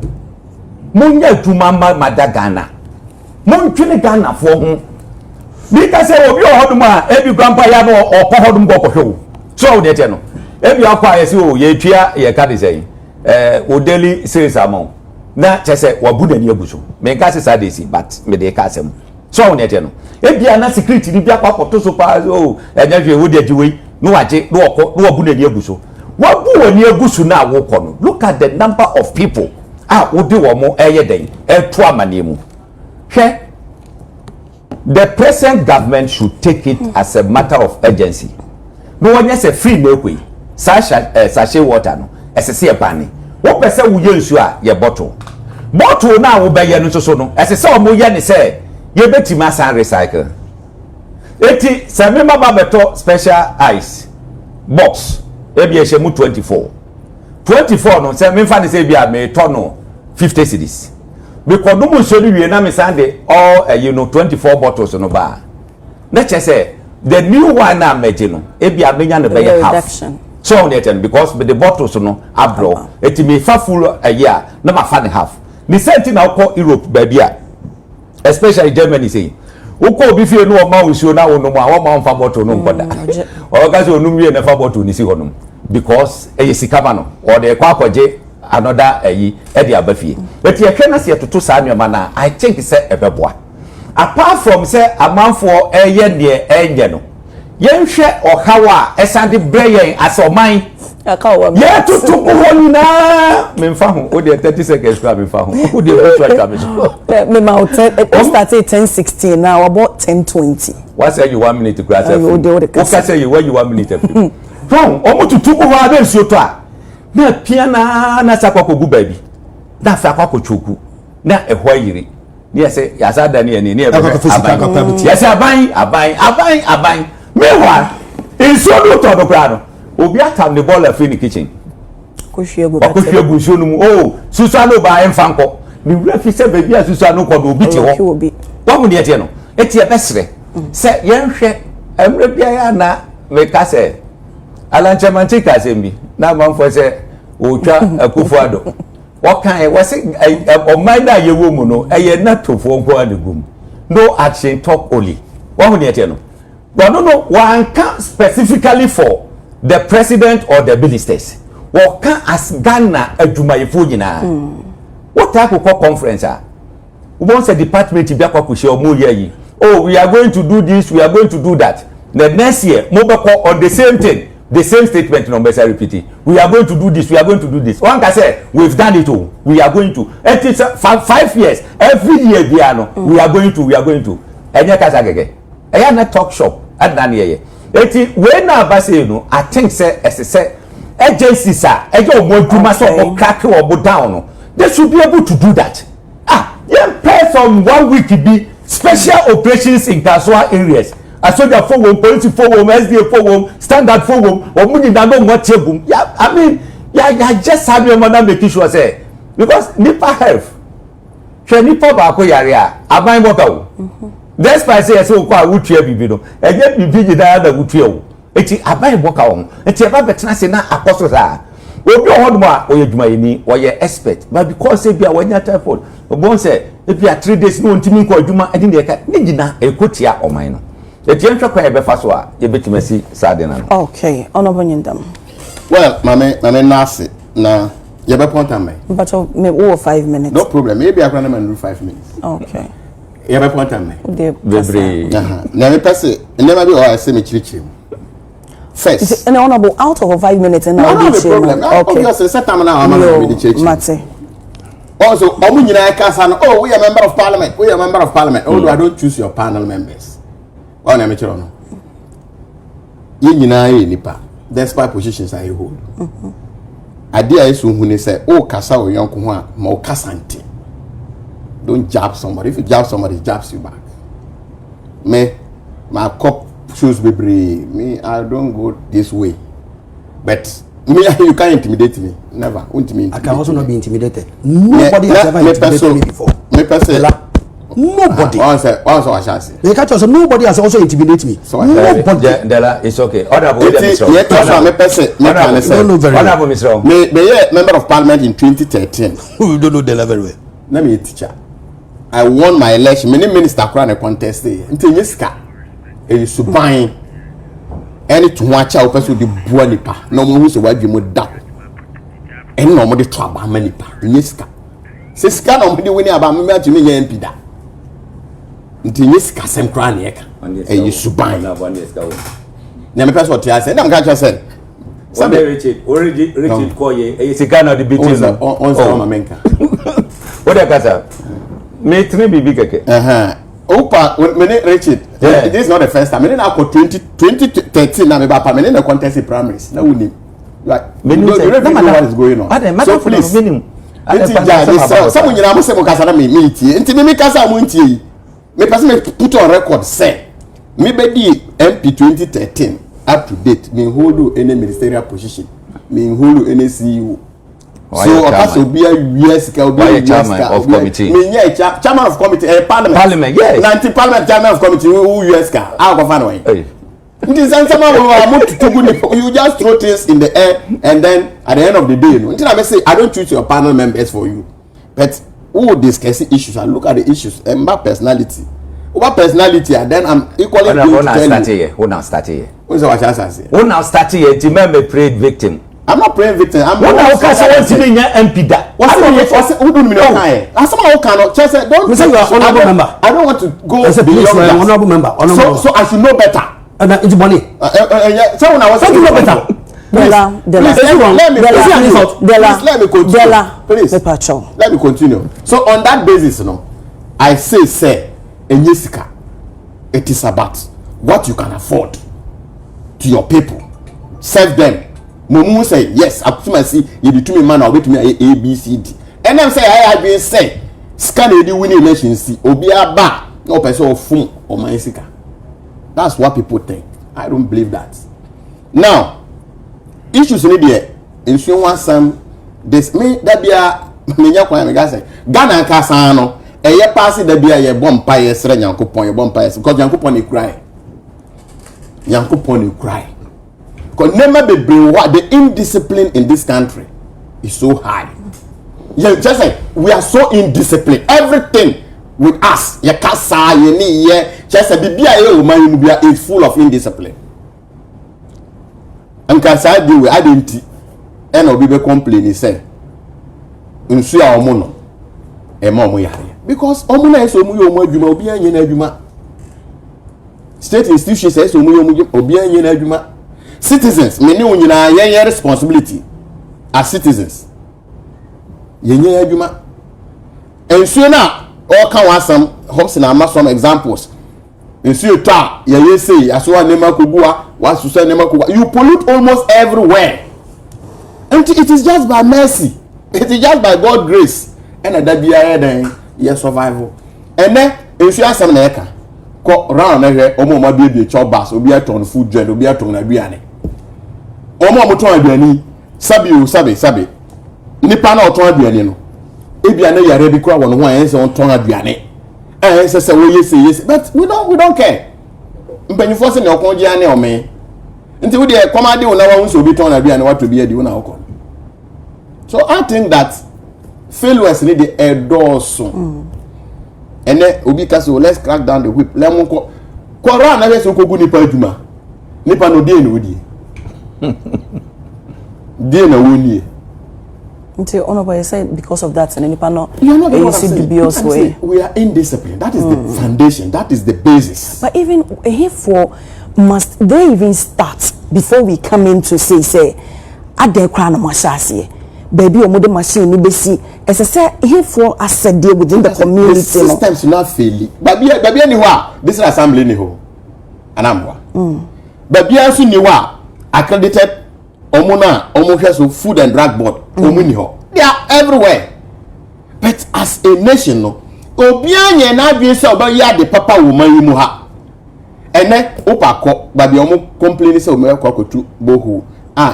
nya tuma madagana mo ntwene Ghana fo ho bi ka se obi ohodum a ebi grandpa ya no okohodum gokohwe so wo de no ebi akwa ye se o ye twia ye ka de say o daily sales amount na chese wabudani aguso me nka se sadesi but me de ka asem so wo de no ebi ana security ni bi akwa koto so pa o enya hwe wo de agiwe no waje no wabu na eguso wabu woni egusu na awoko no look at the number of people odi wo mo eyeden eto amanemu hwe the present government should take it as a matter of urgency no one say free na ekwe sachet water no esese ebane wo pese wo ye nsu a ye bottle na wo beye no so no esese o mo ye ne say ye betima san recycle eti se me mama beto special ice box ebi ehye mu 24 no se me fa ne se bia me to no 50 cedis because no mo so wie na me sande all 24 bottles no ba na che say the new one na meje no ebi amenya no be half so on it because the bottles no abro eti me fa full a year na ma fa ne half ni senti na ko Europe ba bia especially Germany say uko obi fie no o ma nsuo na wo no mu a wo ma mfa bottle no nkoda o ga se onum wie na fa bottle ni si honum because e sikama no o de kwa kwaje another Eddie Abafi. But you can see to Samuel Mana, I think it's a beboa. Apart from say a man for a year near Angelo. Yen share or how a Sandy Brayer as or mine. Yeah, to one now. Memfahu, oh, 30 seconds to have been found. Who did you started 10:16 now, about 10:20. What say you 1 minute to grass? What say you when you 1 minute? Wrong, almost to 2 hours. You try. Na piana na sakwa ko gu baby na sakwa ko choku na ehwayiri ni ese yasada ni ene ni ebe yes aban mewa inso do to do kra no obi atam the ball afi ni kitchen ko hwegu so no mu oh susu alo ba emfa nko ni refi se baby asusu anu ko do obi ti ho wa mu ne tie no eti ebesre se yenhwe emre bia ya na me ka se alanchamanti ka se mbi na manfo se otwa akufuado wakan we say o maida yewo mu no eye na tofo nko adegum no action talk only wa hu ne tie no no one can specifically for the president or the ministers what can as Ghana adwumayefo nyina what type of conference once a department bi akwa kuhye o mo yi oh we are going to do this we are going to do that the next year mo be on the same thing the same statement no be repeat we are going to do this we are going to do this one can say we've done it all we are going to it is 5 years every year bia no we are going to enye kasa gege eya na talk shop adana ye eti we na abase no I think say say agencies eje omoduma so o crack or down no they should be able to do that yeah pay some 1 week be special operations in Kaswa areas asoja for one police for one SDA for one standard for one omuni na no what tegum yeah I mean yeah just have your mother make sure say because nipa health she nipa ba ko yare aban boka wo despite say so kwa wutua bibi no eje bibi gida na wutua wo eti aban boka wo eti eba betena se na apostle sa obi ohodum a oye dwumayeni oye expert but because say bia wanya typhoid obon say bia 3 days no ntimi ko adwuma edi de ka ni gina ekotia oman no eti entwa kwa ebe fa so a ye betimasi sade na no okay Honorable Yindam well mame nase na ye be point am but me 5 minutes no problem maybe I can do 5 minutes okay ye be point am bebre na me pese never be o say me chirichiri first and Honorable out of 5 minutes and no be problem okay obviously set time now am be the church mate also omu nyina kasa no oh we are member of parliament although I don't choose your panel members on am chiro no ye nyina ye nipa despite positions I hold idea is who ne say oh kasa o yonko ho a ma o kasa nti don't jab somebody if you jab somebody jabs you back me my cop shows me I don't go this way but me you can't intimidate me never won't me I can also not be intimidated nobody has ever intimidated me before nobody once I shall say they catch us nobody has also intimidated me so nobody Dela it's okay honorable Mr. me member of parliament in 2013 you don't know Dela very well let me teacher I won my election many minister crown a contest until miska e suban any to watch out person the bua nipa no mo hu se wadwe mo da en no mo de to aba ma nipa nyiska se ska no mo de woni aba me ati me nya MP da nti nyiska sem crown e ka e suban na me person tia se na me ka cha se Sabe Richard Koye e sika na de bitin on so mamenka what that kasa me three bibi keke Opa, when Richard, this is not the first time. When I got 2013, I'm about permanent in the contest in primaries. Now we need. Like, you don't know what is going on. So please, someone you know, say Mokasa me meet. Until me Kasa munti. Me person me put on record say me be the MP 2013 up to date. Me hold any ministerial position. Me hold any CEO. So also be a yes chairman of committee. Chairman of committee parliament yes. Parliament chairman of committee who US ka. How go find way. You just throw things in the air and then at the end of the day, until I say I don't choose your panel members for you. But who discuss issues and look at the issues and my personality. Over personality and then I'm equally going to tell you. Who now start here? Who's our chance? Who now start here? To me prayed victim. I'm not praying victim. I'm not MP that. Who don't mean okay? As someone who cannot just say don't. Honorable member. I don't want to go beyond that. Honorable member. So I should know better. And it's money. So when I was know better. Dela, please let me continue. So on that basis, I say, Enyesika, it is about what you can afford to your people. Serve them. Mumu say yes, see you be to me man, I'll be to me A B C D. And then say I been say scan the winning election see obi aba no person of phone or my sika. That's what people think. I don't believe that. Now issues in there in so one some this me that be a me nya kwan me ga say Ghana ka san no eye pass that be a ye bompa ye sere Nyankopon ye bompa ye because Nyankopon e cry. Nyankopon e cry. Because never be the indiscipline in this country is so high. Yeah, just like we are so indisciplined. Everything with us, your casa, your knee, just a BBI is full of indiscipline. And casa do we identity and will be complaining, say, in Sia Omono, a mom because Omona is Omo be a state institutions says Omo citizens, many your responsibility as citizens. Yenye adwuma. Ensuo na all can want some Hopeson and some examples. Ensuo ta ye say aso anema kogua, what susa anema kogua. You pollute almost everywhere. And it is just by mercy. It is just by God's grace. And that be then your survival. And then ensuo asem na eka. Ko round na hwe omo ma be chop bus, obi aton food joint, obi aton aduane. Omo amoton aduani, sabi. Nipa na oton aduane no ebiane yare bi kura won ho an se on ton aduane se we yes but we don't care mpanifo se ne okon gia ne ome nti we dey komade won na wa so bi ton aduane what to be adi won akon. So I think that failures need the endorse and then obi ka so let's crack down the whip lemon ko ra na be so kogu nipa aduma nipa no dey na wodi dey na woni. Until Honorable said because of that, and any panel, you are not the dubious way. We are indisciplined. That is the foundation. That is the basis. But even for must they even start before we come in to say, at the crown of Mashasi, baby, or mother machine, you see, as I said, for as a deal within the community. The systems not failing. Baby, anywhere, this is assembly, niho, and I'm Baby, also niwa accredited. Omo food and drug board. They are everywhere. But as a nation, no, obianye na adwen se oba the papa woman yi mu ha. Ene opako babi omo complain se omo kwakotu bohu.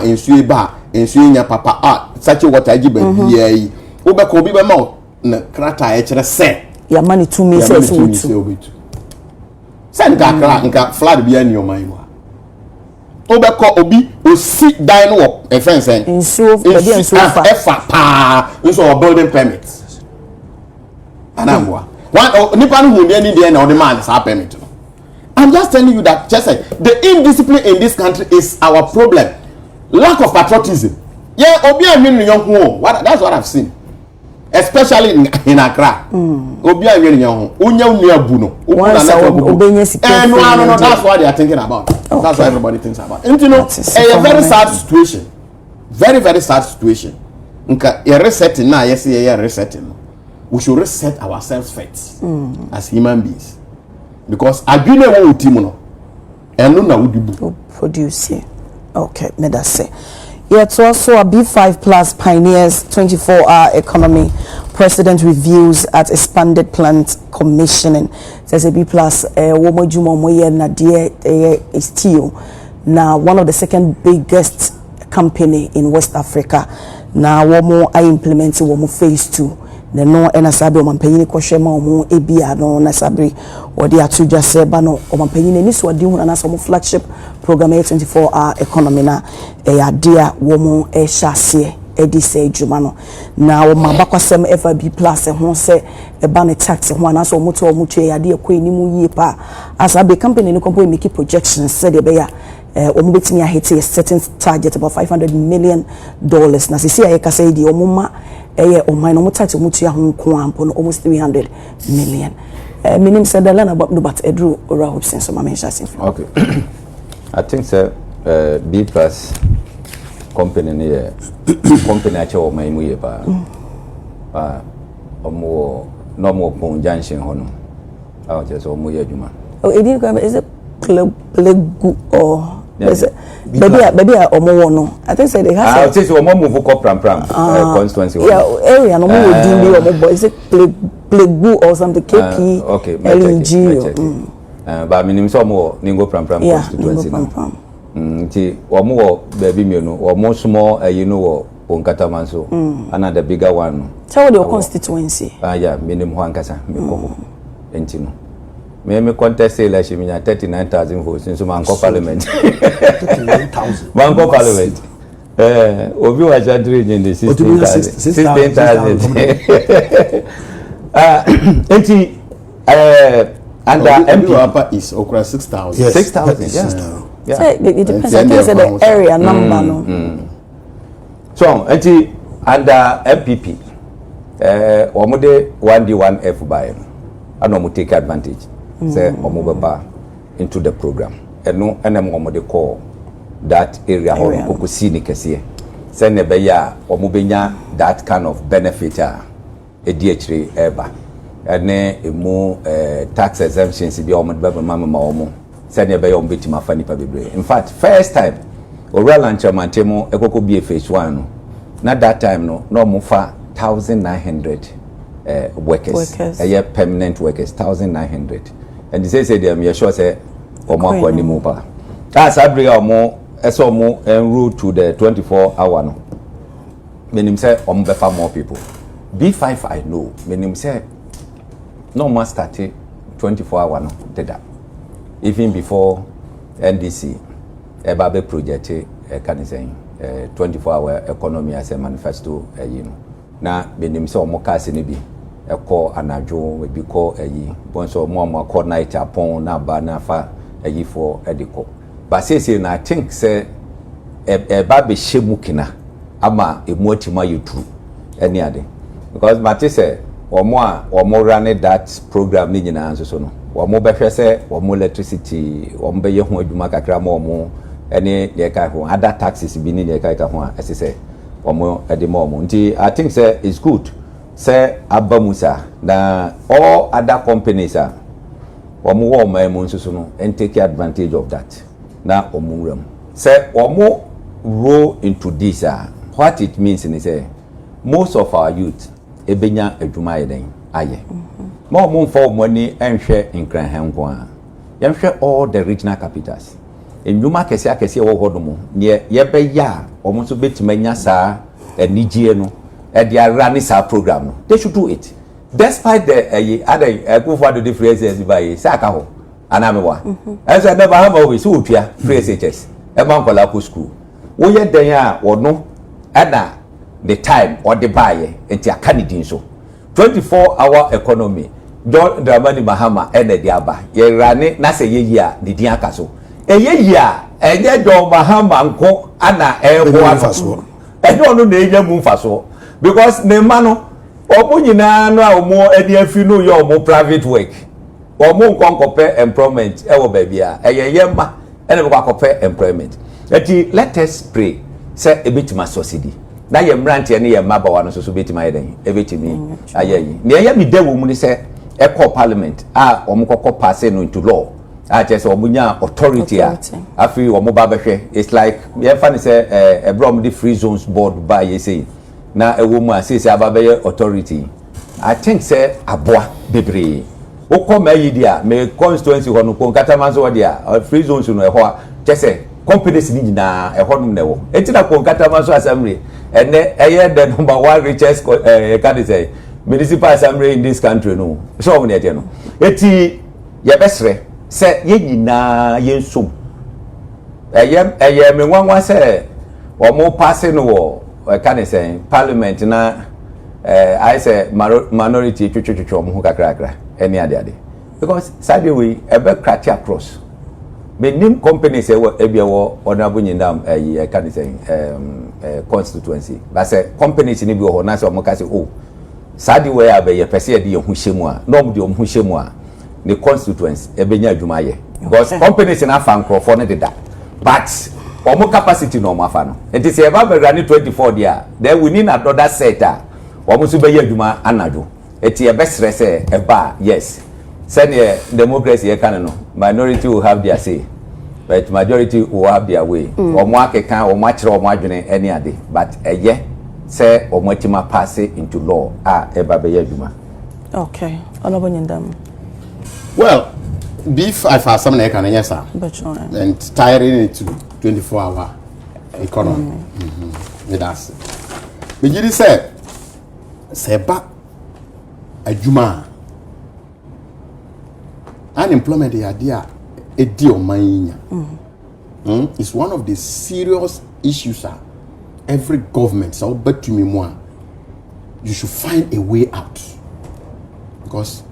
Ensuo ba, ensuo nya papa. Such water agiba bia yi. Obeko obi be ma na krata e kire se. Ya mani to me say obitu. Send nka flood bia ni oman yi mu. Obeko obi o sit down work a friend saying in so pa so building permit anamwa one nipa no hu any dey na the man is permit. I'm just telling you that just like the indiscipline in this country is our problem. Lack of patriotism. Yeah, obi anwen nyon ho. That's what I've seen. Especially in Accra. Obi anwen nyon ho. Onya unu abu no. No, that's what they are thinking about. Okay. That's what everybody thinks about. And you know, a very sad situation. Very, very sad situation. Nka resetting na yes resetting. We should reset ourselves first as human beings. Because adwene wo utimo no. Eno na wudibu. Produce. Okay, me that say. Yeah, it's also a B5 Plus Pioneers 24-hour economy. President reviews at expanded plant commissioning. There's a B Plus womo juma moye na die steel. Now one of the second biggest company in West Africa. Now womo I implemented womo phase 2. The no enasabi omampanyini kwashema omo ebia no nasabri wodi atu jase ba no omampanyini ni so wadi hu na so flagship program 24-hour economy na dia womo shase edise adwuma no na wo mabakwasem FB Plus ho se ba ne tax ho na so omoto omutwe ya de ekọ enimu yie pa asabe company ni kompo make projections said be ya betimi a hit a certain target about $500 million na sisi aye kasa di omuma omai no mutati mutu ya honko ampo no almost $300 million. Minim said Dela na but edru ora Hopeson so ma mention sin. Okay. I think sir B plus company ne company ache o mai mu ye ba. Omo no mo pon junction hono. I just o mu ye adwuma. Oh, is it Plegu or baby omo no. I think say they have I think so omo move ko pram constituency. Yeah, area no mo do be omo boy is it Plegu or something KP. Okay, LNG. But minim so omo ningo pram constituency no. Nti omo wo baby me no omo small you know Onkataman so another bigger one. Tell what your constituency. Yeah, minim ho ankasa me ko enti no. Me contest election me 39,000 votes in Manco Parliament. 39,000. Manco Parliament. Obi was entering in the 16,000. Enti under MP upper is okra 6,000. 6,000. Yeah. So it depends on the area number no. So enti under MPP omode 1D1F by and omo take advantage. Say omobeba into the program eno enem omode call that area ho kokosi ni kese say ne be ya omobenya that kind of benefit ediachire eba ene emu tax exemptions bi omode be mama omo say ne be ya ombetima fa nipa bebre. In fact first time oral and chamantemo ekoko bi phase 1 no na that time no omo fa 1,900 workers. Permanent workers 1,900. And they say them you sure say omo akwani mu ba that's abri omo eso omo en route to the 24-hour no menim say omo befa more people B5 I know menim say no more start 24-hour no deda even before NDC eba be project can say 24-hour economy as a manifesto you know na menim say omo ka se ne bi eko anajo we bi ko bonso mo call night upon na ba na fa for ediko but say na I think say ba be shemu kina ama emu atima yetu any ade because mate say omo run that program ni nyina so no omo be hwe say omo electricity omo be ye ho adwuma kakra ma omo ene de kai ho other taxes bi ni de kai ka ho ase say omo edimo omo nti I think say it's good. Say abamusa na all other companies are omo wo maemu nsusu no and take advantage of that na omuram say omo roll into this what it means is say most of our youth ebenya adwuma yeden aye ma omo mfa money enhwe nkran nko a yehwe all the regional capitals enwuma kese wo hodomo ne yebeya omo so betimanya saa enigye no they are running our program no they should do it despite the other go for the differences by saka ho anamewa as I never have always so tua free SHS e man kola ko school wo ye den a wono ana the time or the buy enti akanidin so 24-hour economy John Dramani Mahama ene dia ba ye rane na se ye yi a de din aka so ye yi a enye John Mahama nko ana ho afaso enye no na enye mu mfaso because ne mano omo nyina no a omo edi afi no ye omo private work omo nkonkope employment e wo ba bia ye ma ene be kwakope employment eti let us pray say ebetima subsidy na ye mrantie ne ye maba wa no so betima yeden ebetimi ayeyi ne ye mi dawo mu ni say e call parliament a omo kokko pass no into law a che say omo nya authority a afi omo ba behwe it's like ye fa ni say e brom the free zones board ba ye say na ewo mu a say ababeye authority I think say aboa bebre wo come ayi dia me constituency ho no Konkataman so dia free zones no e ho a che say companies ni nyina e ho no na wo etina Konkataman so assembly ene eye the number 1 richest can say municipal assembly in this country no so wo ne ete no eti ye besre say ye nyina ye nsum eye me nwanwa say omo pass no wo can say parliament na I say minority chuchuchu omo kakra any ade because side we ebe krati across name companies ebiawo Honorable Yindam can say constituency. But say companies ni bi ho na say omo ka say oh sadi we abeye pese de hu hyemu a no de hu hyemu a the constituency ebenya adwuma ye because companies na fan crofo ne deda but omo capacity no omo afa no it is eba be run 24 there then we need another set omo so be adwuma anadwo eti ebe stress eba yes send democracy e kan no minority will have their say but majority will have their way omo akeka omo akire omo adwene any ade but eye say omo atima pass into law eba be adwuma. Okay, Honorable Yindam. Well, beef I for some like an answer and tiring it to 24-hour economy. That's it. But you said, Seba Ajuma unemployment the idea a deal mine. It's one of the serious issues. Every government, so but to me more, you should find a way out because.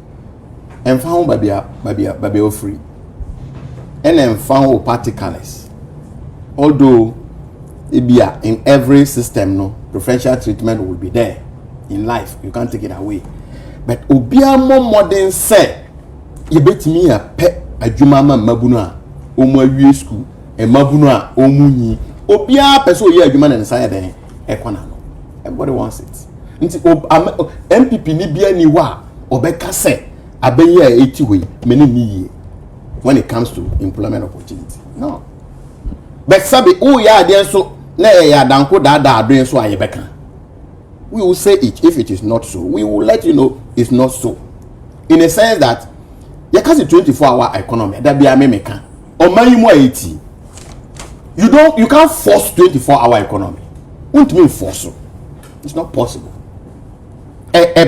And found baby free. And then found party colors. Although it be in every system, no preferential treatment will be there in life. You can't take it away. But obia more modern say, you bet me a pet a jumama mabuna, omo school, a mabuna, omuni, obia person ye human inside there, equanano. Everybody wants it. NPP ni bia ni wa, obeka say. Abeye 80 way many ni when it comes to employment opportunity. No. But sabi oh ya there so na ya danko da doing so ayebeka. We will say it if it is not so. We will let you know it's not so. In a sense that you can see 24-hour economy that be American. Or money more 80. You can't force 24-hour economy. Won't mean force. It's not possible. A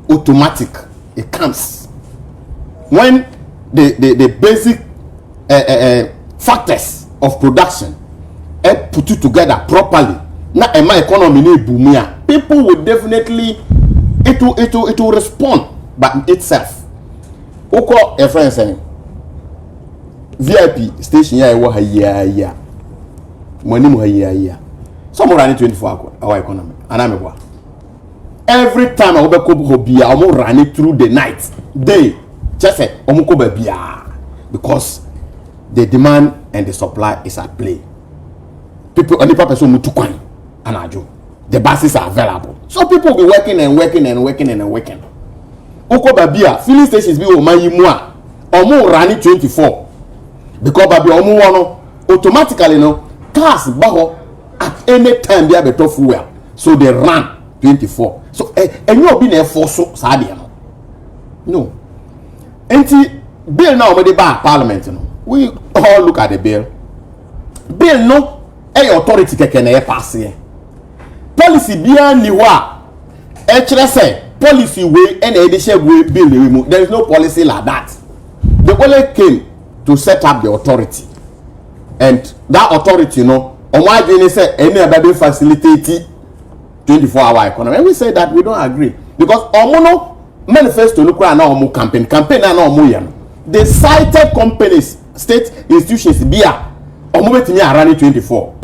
automatic it comes when the basic factors of production are put together properly. Now, my economy need booming. People will definitely it will respond by itself. Oko a friend saying VIP station here wa here. Money mo here. Some running 24-hour economy. And I'm every time I go hobby, I will run it through the night, day. Just say, because the demand and the supply is at play. People, only person move to coin, and I do. The buses are available, so people will be working and working and working and working. Oko babia filling stations be omayi mua, omo running 24, because babia omo wano automatically no cars baho at any time they have a tough fuel, so they run 24. So and you be there for so sadia no. Enti bill now we dey back parliament no. We all look at the bill. Bill no authority keke na pass here. Policy bia ni wa kire say policy way and edition way bill remove. There is no policy like that. They only came to set up the authority. And that authority on why they say any about facilitate 24-hour economy. And we say that we don't agree because omono manifesto look at now campaign na no they cited companies, state institutions bia betimi running 24.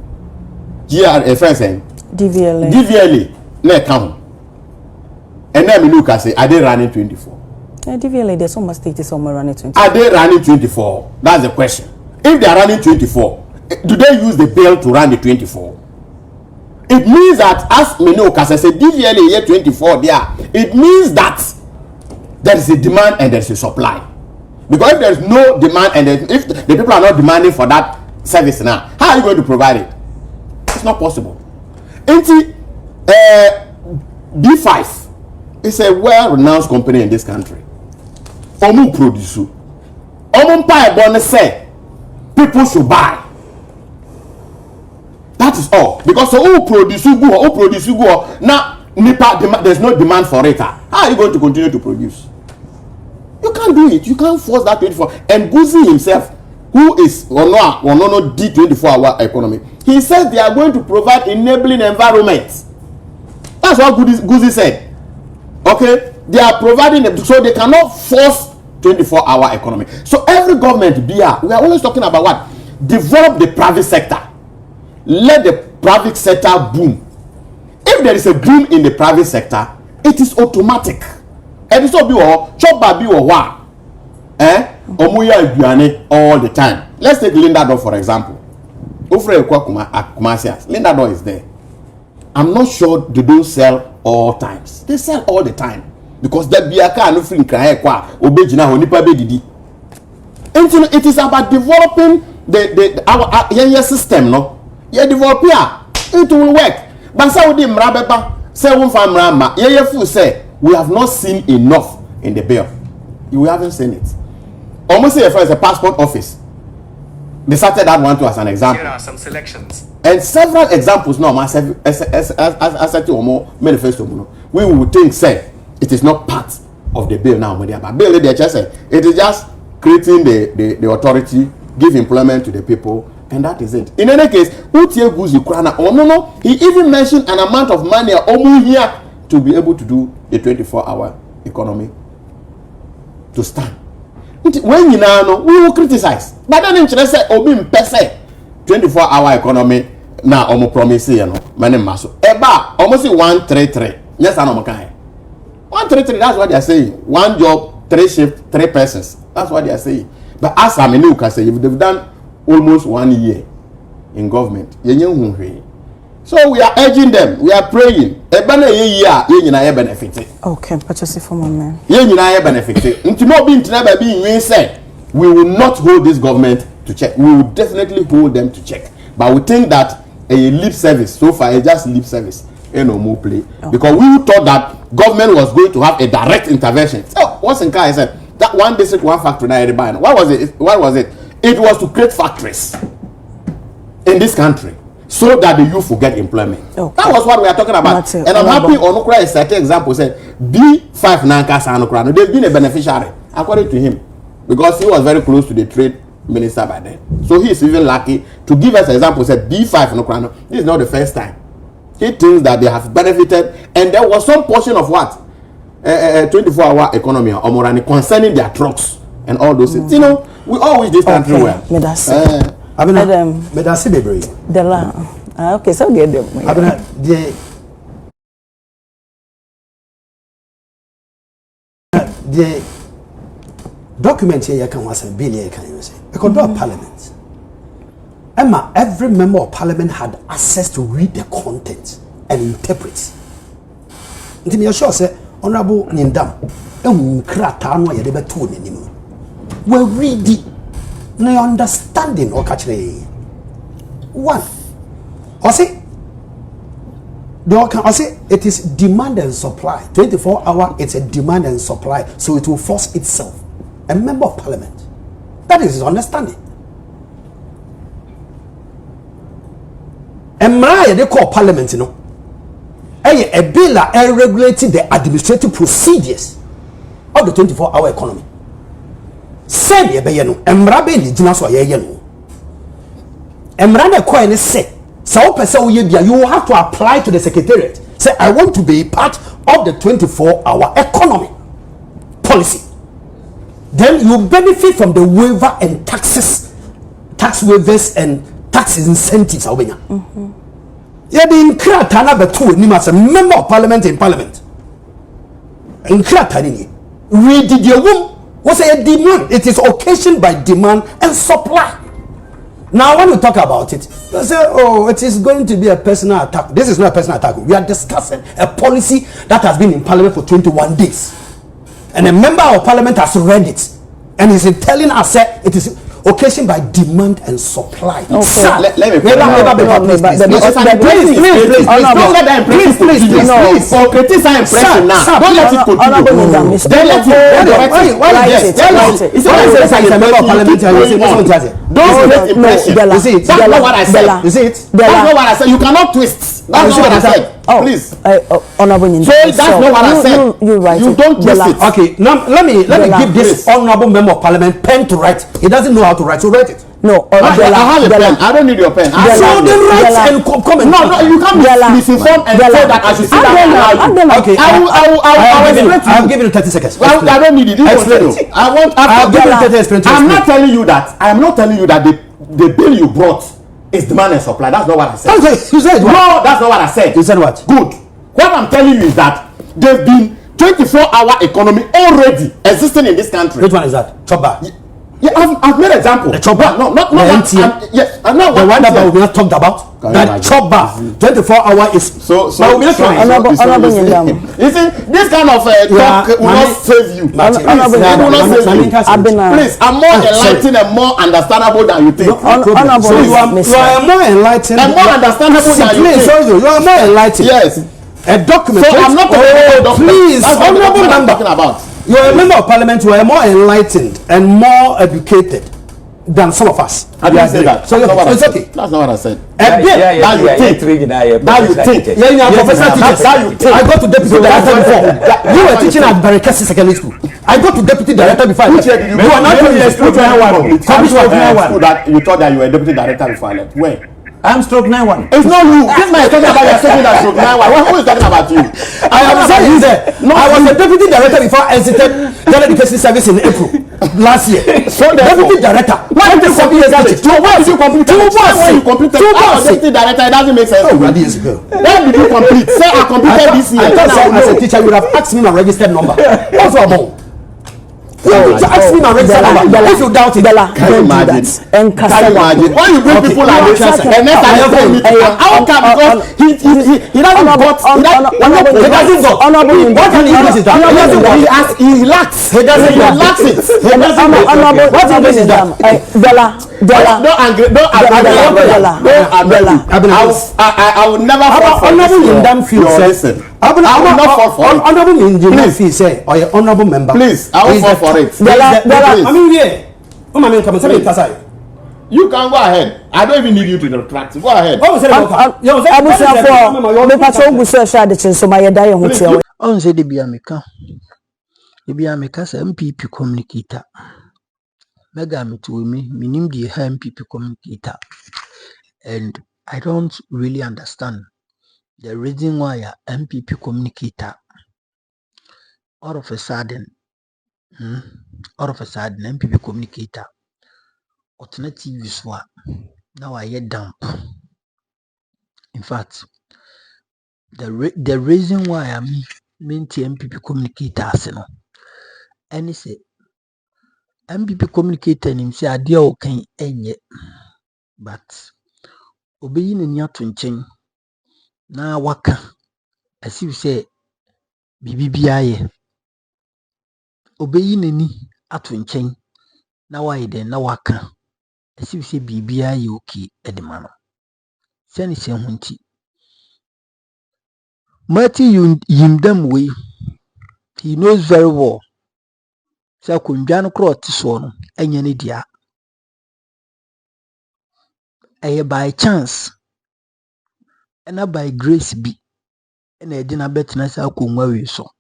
GR friends saying DVLA na account. And then we look and say are they running 24? DVLA there's some state is somewhere running 24. Are they running 24? That's the question. If they are running 24, do they use the bill to run the 24? It means that as Menoka says DVLA year 24 there, it means that there is a demand and there is a supply. Because if there is no demand and if the people are not demanding for that service now, how are you going to provide it? It's not possible. B5 is a well-renowned company in this country. Omu produce. Omu pay bonus say people should buy. That is all. Because who produce go now there's no demand for it. How are you going to continue to produce? You can't do it. You can't force that 24. And Guzi himself, who is or no D 24-hour economy, he says they are going to provide enabling environment. That's what Guzi said. Okay, they are providing them, so they cannot force 24-hour economy. So every government we are always talking about what? Develop the private sector. Let the private sector boom. If there is a boom in the private sector, it is automatic. And it's all all the time. Let's take Lindador for example. Lindador is there. I'm not sure they don't sell all times. They sell all the time because that biaka no free cry kwa obejina ho nipa bedidi. It is about developing our system, no. You develop here, it will work. But say we mrabeba, say we fa mrama, fu say we have not seen enough in the bill. We haven't seen it. Almost say as a passport office. They started that one too as an example. Here are some selections. And several examples now, as manifesto, we would think say it is not part of the bill now. But bill they just say it is just creating the authority, give employment to the people, and that is it. In any case, he even mentioned an amount of money here to be able to do a 24-hour economy to stand. When you know, we will criticize. But then in say obi mpese 24-hour economy na omo promise you know many maso. Eba almost 133. Yes, I know 133, that's what they are saying. One job, 3 shifts, 3 persons. That's what they are saying. But as I mean, you can say if they've done almost 1 year in government, so we are urging them, we are praying. Ebana ye benefit. Okay, but just for my man. Benefit. We will not hold this government to check. We will definitely hold them to check. But we think that a lip service, so far, it's just lip service. No more play. Okay. Because we thought that government was going to have a direct intervention. So, what's in car? I said, that one district, one factory, what was it? What was it? It was to create factories in this country so that the youth will get employment. Okay. That was what we are talking about. And I'm happy Onukra is certain example said B5 Nanka Sanukra. They've been a beneficiary, according to him. Because he was very close to the trade minister by then. So he is even lucky to give us an example. Said B5 no crown. This is not the first time. He thinks that they have benefited, and there was some portion of what 24-hour economy or Omorani concerning their trucks and all those things. You know, we all wish this country well. Medasi Debray. Dela. Okay, so get them. The document here can was a bill here can you say because parliament Emma, every member of parliament had access to read the content and interpret. Until you sure say Honorable Yindam krata no ye debe to n'anim we read it na understanding or catch one or say it is demand and supply 24-hour. It's a demand and supply, so it will force itself. A member of parliament. That is his understanding. And they call parliament, you know. A bill regulating the administrative procedures of the 24-hour economy. Say ye be no, emra be ni gina so ye no. Emra na kwa ni say, so person we bia you have to apply to the secretariat. Say I want to be part of the 24-hour economy policy. Then you benefit from the waiver and tax waivers and tax incentives. Yeah, the inkrata na betu ni as a member of parliament in parliament. Inkrata ni read the room was a demand. It is occasioned by demand and supply. Now when we talk about it, you say, oh, it is going to be a personal attack. This is not a personal attack. We are discussing a policy that has been in parliament for 21 days. And a member of parliament has read it and is telling us that it is occasioned by demand and supply. Okay. Sir, let me please. Don't let it That's not what I said. Is it? That's not what I said. You cannot twist. That's not what I said. Please. Honorable Yindam. So that's not what I said. You don't twist it. Okay, now let me give this honorable member of parliament pen to write. He doesn't know how to write, so write it. No, I have a pen. I don't need your pen. I So the right and comment. No, you can't misinform and say that I should sit down and argue. Okay, I will give you 30 seconds. I don't need it. I'll give you 30 seconds. I'm not telling you that the bill you brought is demand and supply. That's not what I said. You said what? No, that's not what I said. You said what? Good. What I'm telling you is that there's been 24-hour economy already existing in this country. Which one is that? Chopper. Yeah, I've made an example. The chopper. No, not the NTM. Yes, the one that we have talked about. That chopper. 24-hour is. So you see, this kind of talk will not save you. Please, I'm more enlightened and more understandable than you think. So you are more enlightened and more understandable than you think. You are more enlightened. Yes. A document. So I'm not talking about document. Please, honorable member. Talking about. You are a member of parliament. You are more enlightened and more educated than some of us. I didn't say that. So it's okay. That's not what I said. Now you think. Professor teachers. I go to deputy director before. You were teaching at Barakasi Secondary School. I go to deputy director before. You are not doing the school that you thought that you were deputy director before I left. Where? I'm stroke 91. It's not you. This man is talking about your second that stroke 91. Who is talking about you? I am saying that I was a deputy director before I exited Dela service in April last year. So deputy director. Why did you complete that? Why did you complete that? When you completed deputy director, it doesn't make sense. When did you complete? Say I completed this year. I thought as a teacher you would have asked me my registered number. What's wrong? Ask me my registered number. If you doubt it, Dela, can you imagine? And can you imagine? When you bring people like this, and next time you bring me, how come? Because he doesn't got. He doesn't got. What can he do? He doesn't got. He lacks. He doesn't. He lacks it. He doesn't. What is that? Dela. Don't agree. I will never fall for this. Listen. I will not fall for it. Honorable Yindam Kpandai say, or your honorable member. Please, I will fall for it. I mean, yeah. You can go ahead. I don't even need you to retract. Go ahead. On say the Biamika MPP communicator. Mega me to me, minim the MPP communicator. And I don't really understand the reason why a MPP communicator all of a sudden MPP communicator alternative is what now I get dump. In fact, the reason why I mean MPP communicators, you know, and say MPP communicator him say idea okay enye, but obeying in your twinching na waka as you say BBBI obeying any atwinching na why then na waka as you say BBI okay Edem send say hunti Yindam way he knows very well say kundwan krot so no enya ne dia by chance and by grace be and I didn't bet na sa akonwa we so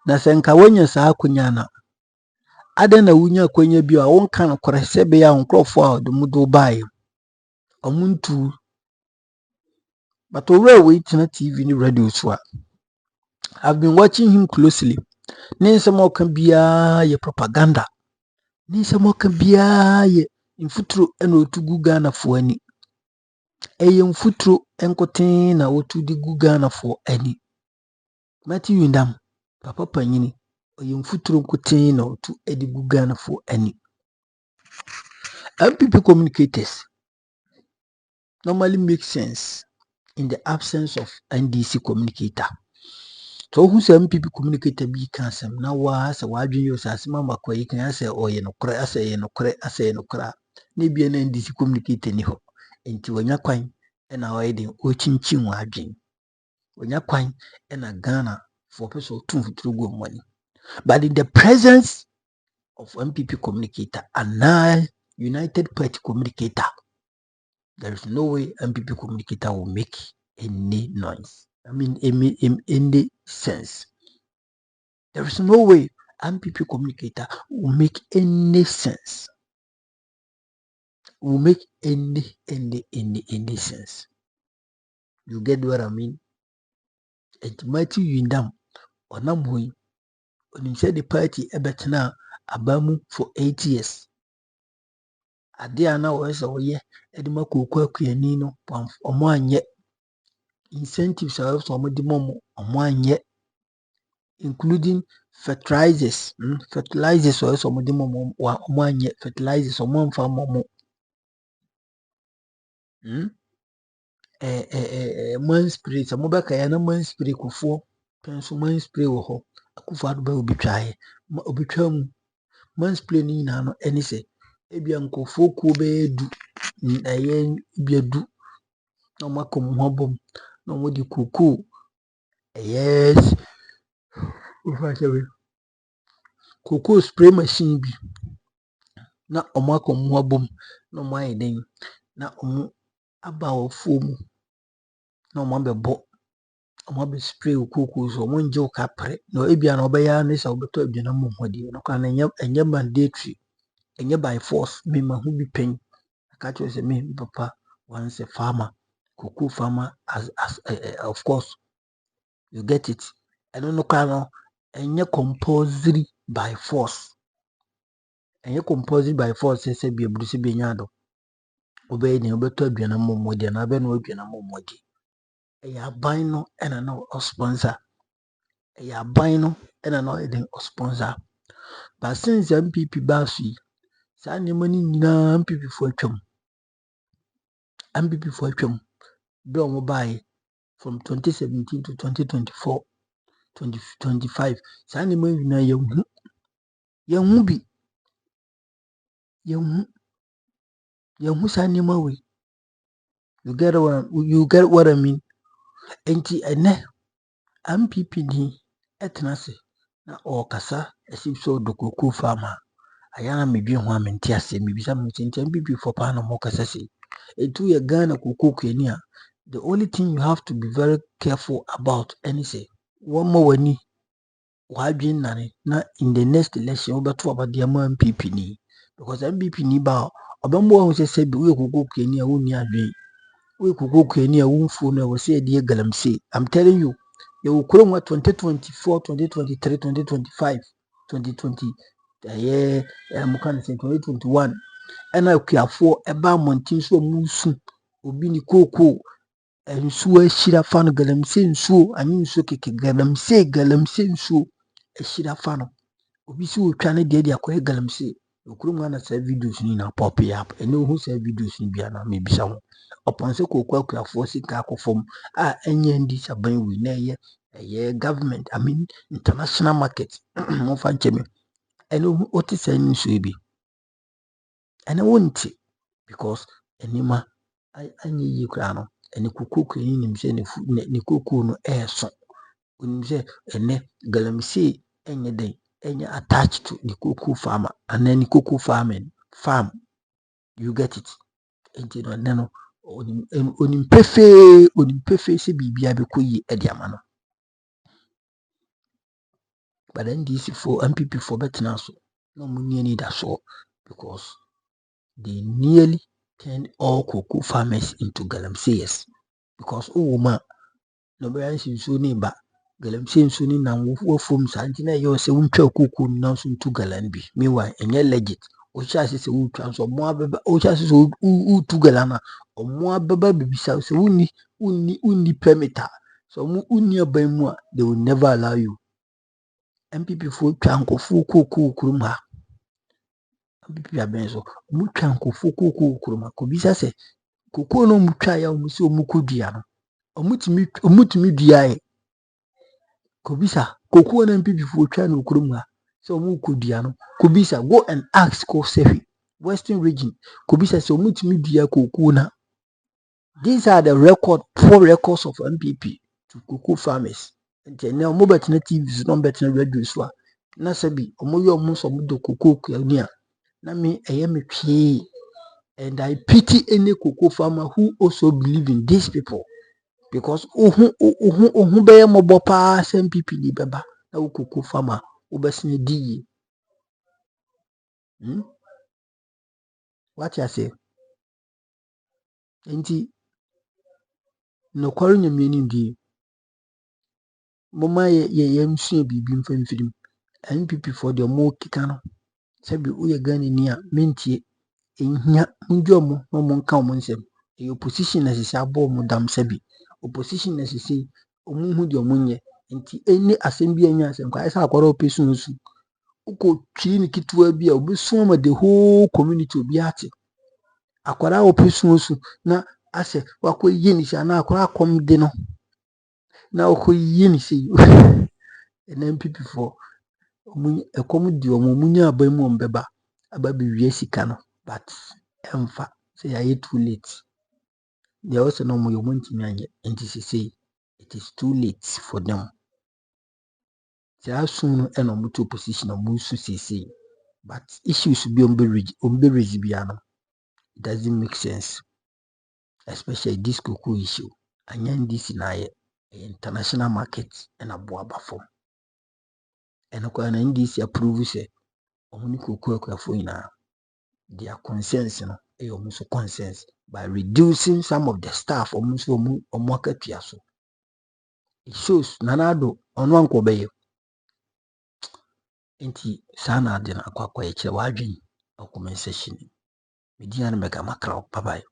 na senka wonya sa akonya na ada na wunya akonya bi a wonka na kore sebe ya nkrofo a do mudo bae omuntu but already waiting at TV ni radio so I've been watching him closely ninsa mo kan bia ye propaganda ninsa mo kan bia ye infutro eno otugu Ghana fo ani mfutro enkoten na otu di Ghana fo ani Matthew Yindam papa panyini mfutro enkoten na otu edi Ghana fo ani MPP communicators normally make sense in the absence of NDC communicator. So who say MPP communicator be cancel now was a wide you as mama you can say oh you know cry say no cry maybe an NDC communicator ni ho into when you're quine and our wedding o chinchin wadjin when you're quine and a Ghana for person 2 through money. But in the presence of MPP communicator and now United Party communicator, there is no way MPP communicator will make any noise. I mean, any sense. There is no way MPP communicator will make any sense. will make any sense. You get what I mean? It Matthew Yindam Onamui when he said the party ebetna abamu for 8 years. Adia was away Edema Kuani no on 1 year. Incentives are also on 1 year, including fertilizers. Fertilizers are also on 1 year, fertilizers on 1 farm more. Man spray, some mobile kayana man spray kufo, pencil man spray wo akufado ba obi twae obi twam man spray ni na no eni se ebia nkofo ku be du aye bia du na makom hobom na mo di kuku yes ufa chewe kuku spray machine bi na omakom hobom na mo aye den na omo aba wo fomu na omo bebo omo be spray kuku so omo nje ukapre no ebia na obeya ne sa obeto adwena momhodi no kwa na enye mandatory enye by force me ma hu bi pen catch you say me papa once a farmer kuku farmer as of course you get it I don't know kind enye compulsory by force enye compulsory by force say be ebrusi be nyado obey ni obeto adwena momhodi na be no adwena momhodi ya ban no ena no sponsor ya ban no ena no eden sponsor but since MPP basu sa nyemani nyina MPP fo atwam bro mo buy from 2017 to 2024 2025 sa nyemani nyina yehu bi yehu sa nyema we you get what I mean enti ene MPP ni etnase na o kasa esipso dokuku farmer ayana medwi ho amenti ase mebisa menti MPP for pa na mo kasa se etu ye Ghana kuku ani a the only thing you have to be very careful about any say one more wani wadwin nane na in the next election obeto abade ama MPP ni because MPP ni ba obembo ho se bi we kuku ani a woni adwen we kuku ani a wonfu no we se de galamse I'm telling you you will come 2024 2023 2025 2020 mukan say 2021 ena okuafo eba montin so musu obi ni koko ensu ashira fa no galamse nsu anyi nsu keke galamse nsu ashira fa no obi si otwa ne de akoye galamse okurum na sa videos ni na pop up ene ohu sa videos ni bia na mebisa ho oponse koko akuafo sika akofom a enye ndi saban wi na ye government I mean international market mo fa ncheme ene ohu otisa nsu ebi ene wonti because enima anye yi kra no ene kuku ni nimse ne kuku no eso nimse ene galamse enye den enye attached to the kuku farmer and then the kuku farm you get it enti no ne no onim pefe se bibia be koyi ediama no but NDC for MPP for better so no money need that so because they nearly turned all cocoa farmers into galamseyers because woman no be answer so ni ba galamsey so ni na wo fom sa ntina ye se wontwa cocoa na so ntu galan bi meanwhile enye legit o sha se wo twa so mo abeba o sha se wo tu galana o mo abeba bibisa se wonni permitter so mo unni aban mu a they will never allow you MPP for twankofo cocoa kurum ha MPP abenso mu twankofo cocoa kurum ha ko bisa se cocoa no mu twa ya mu se o mu kodua no omutimi dua e ko bisa cocoa na MPP for twa no kurum ha se o mu kodua no ko bisa go and ask ko sefi Western region ko bisa se omutimi dua cocoa na these are the poor records of MPP to cocoa farmers. Now mobile TVs no better radio so na sabi omoyo omuso mudo cocoa ni a na me me twe and I pity any cocoa farmer who also believe in these people because ohu be mobo pa MPP ni beba na cocoa farmer obesine di what you say Enti no kwaro nyamieni ndi mama ye msua bibi mfamfirim NPP for the mo kika no sebi uye gani ni a mentie ehia njo mo no mo nka mo nsem e opposition na sisi abo mo dam sebi opposition na sisi omu hu de omunye nti eni asem bi anya asem kwa isa akwara Hopeson su uko twi ni kitwa bi a obesu ma the whole community obi ate akwara Hopeson su na ase wakọ yini sha na akwara akom de no na okọ yini se NPP for ekom di omo munya abamu ombeba aba bi wie sika no but emfa say ya too late they also know mo yomuntimi anye NDC it is too late for them they are soon and on to opposition of musu say but issues be on biano it doesn't make sense especially this cocoa issue and NDC na international market and abuaba form and NDC approve say omuni cocoa for ina their concerns no almost concerns by reducing some of the staff almost market so it shows nanado ono anko beye enti sana de na akwa e kire wadwen comment section media na mega makra bye bye.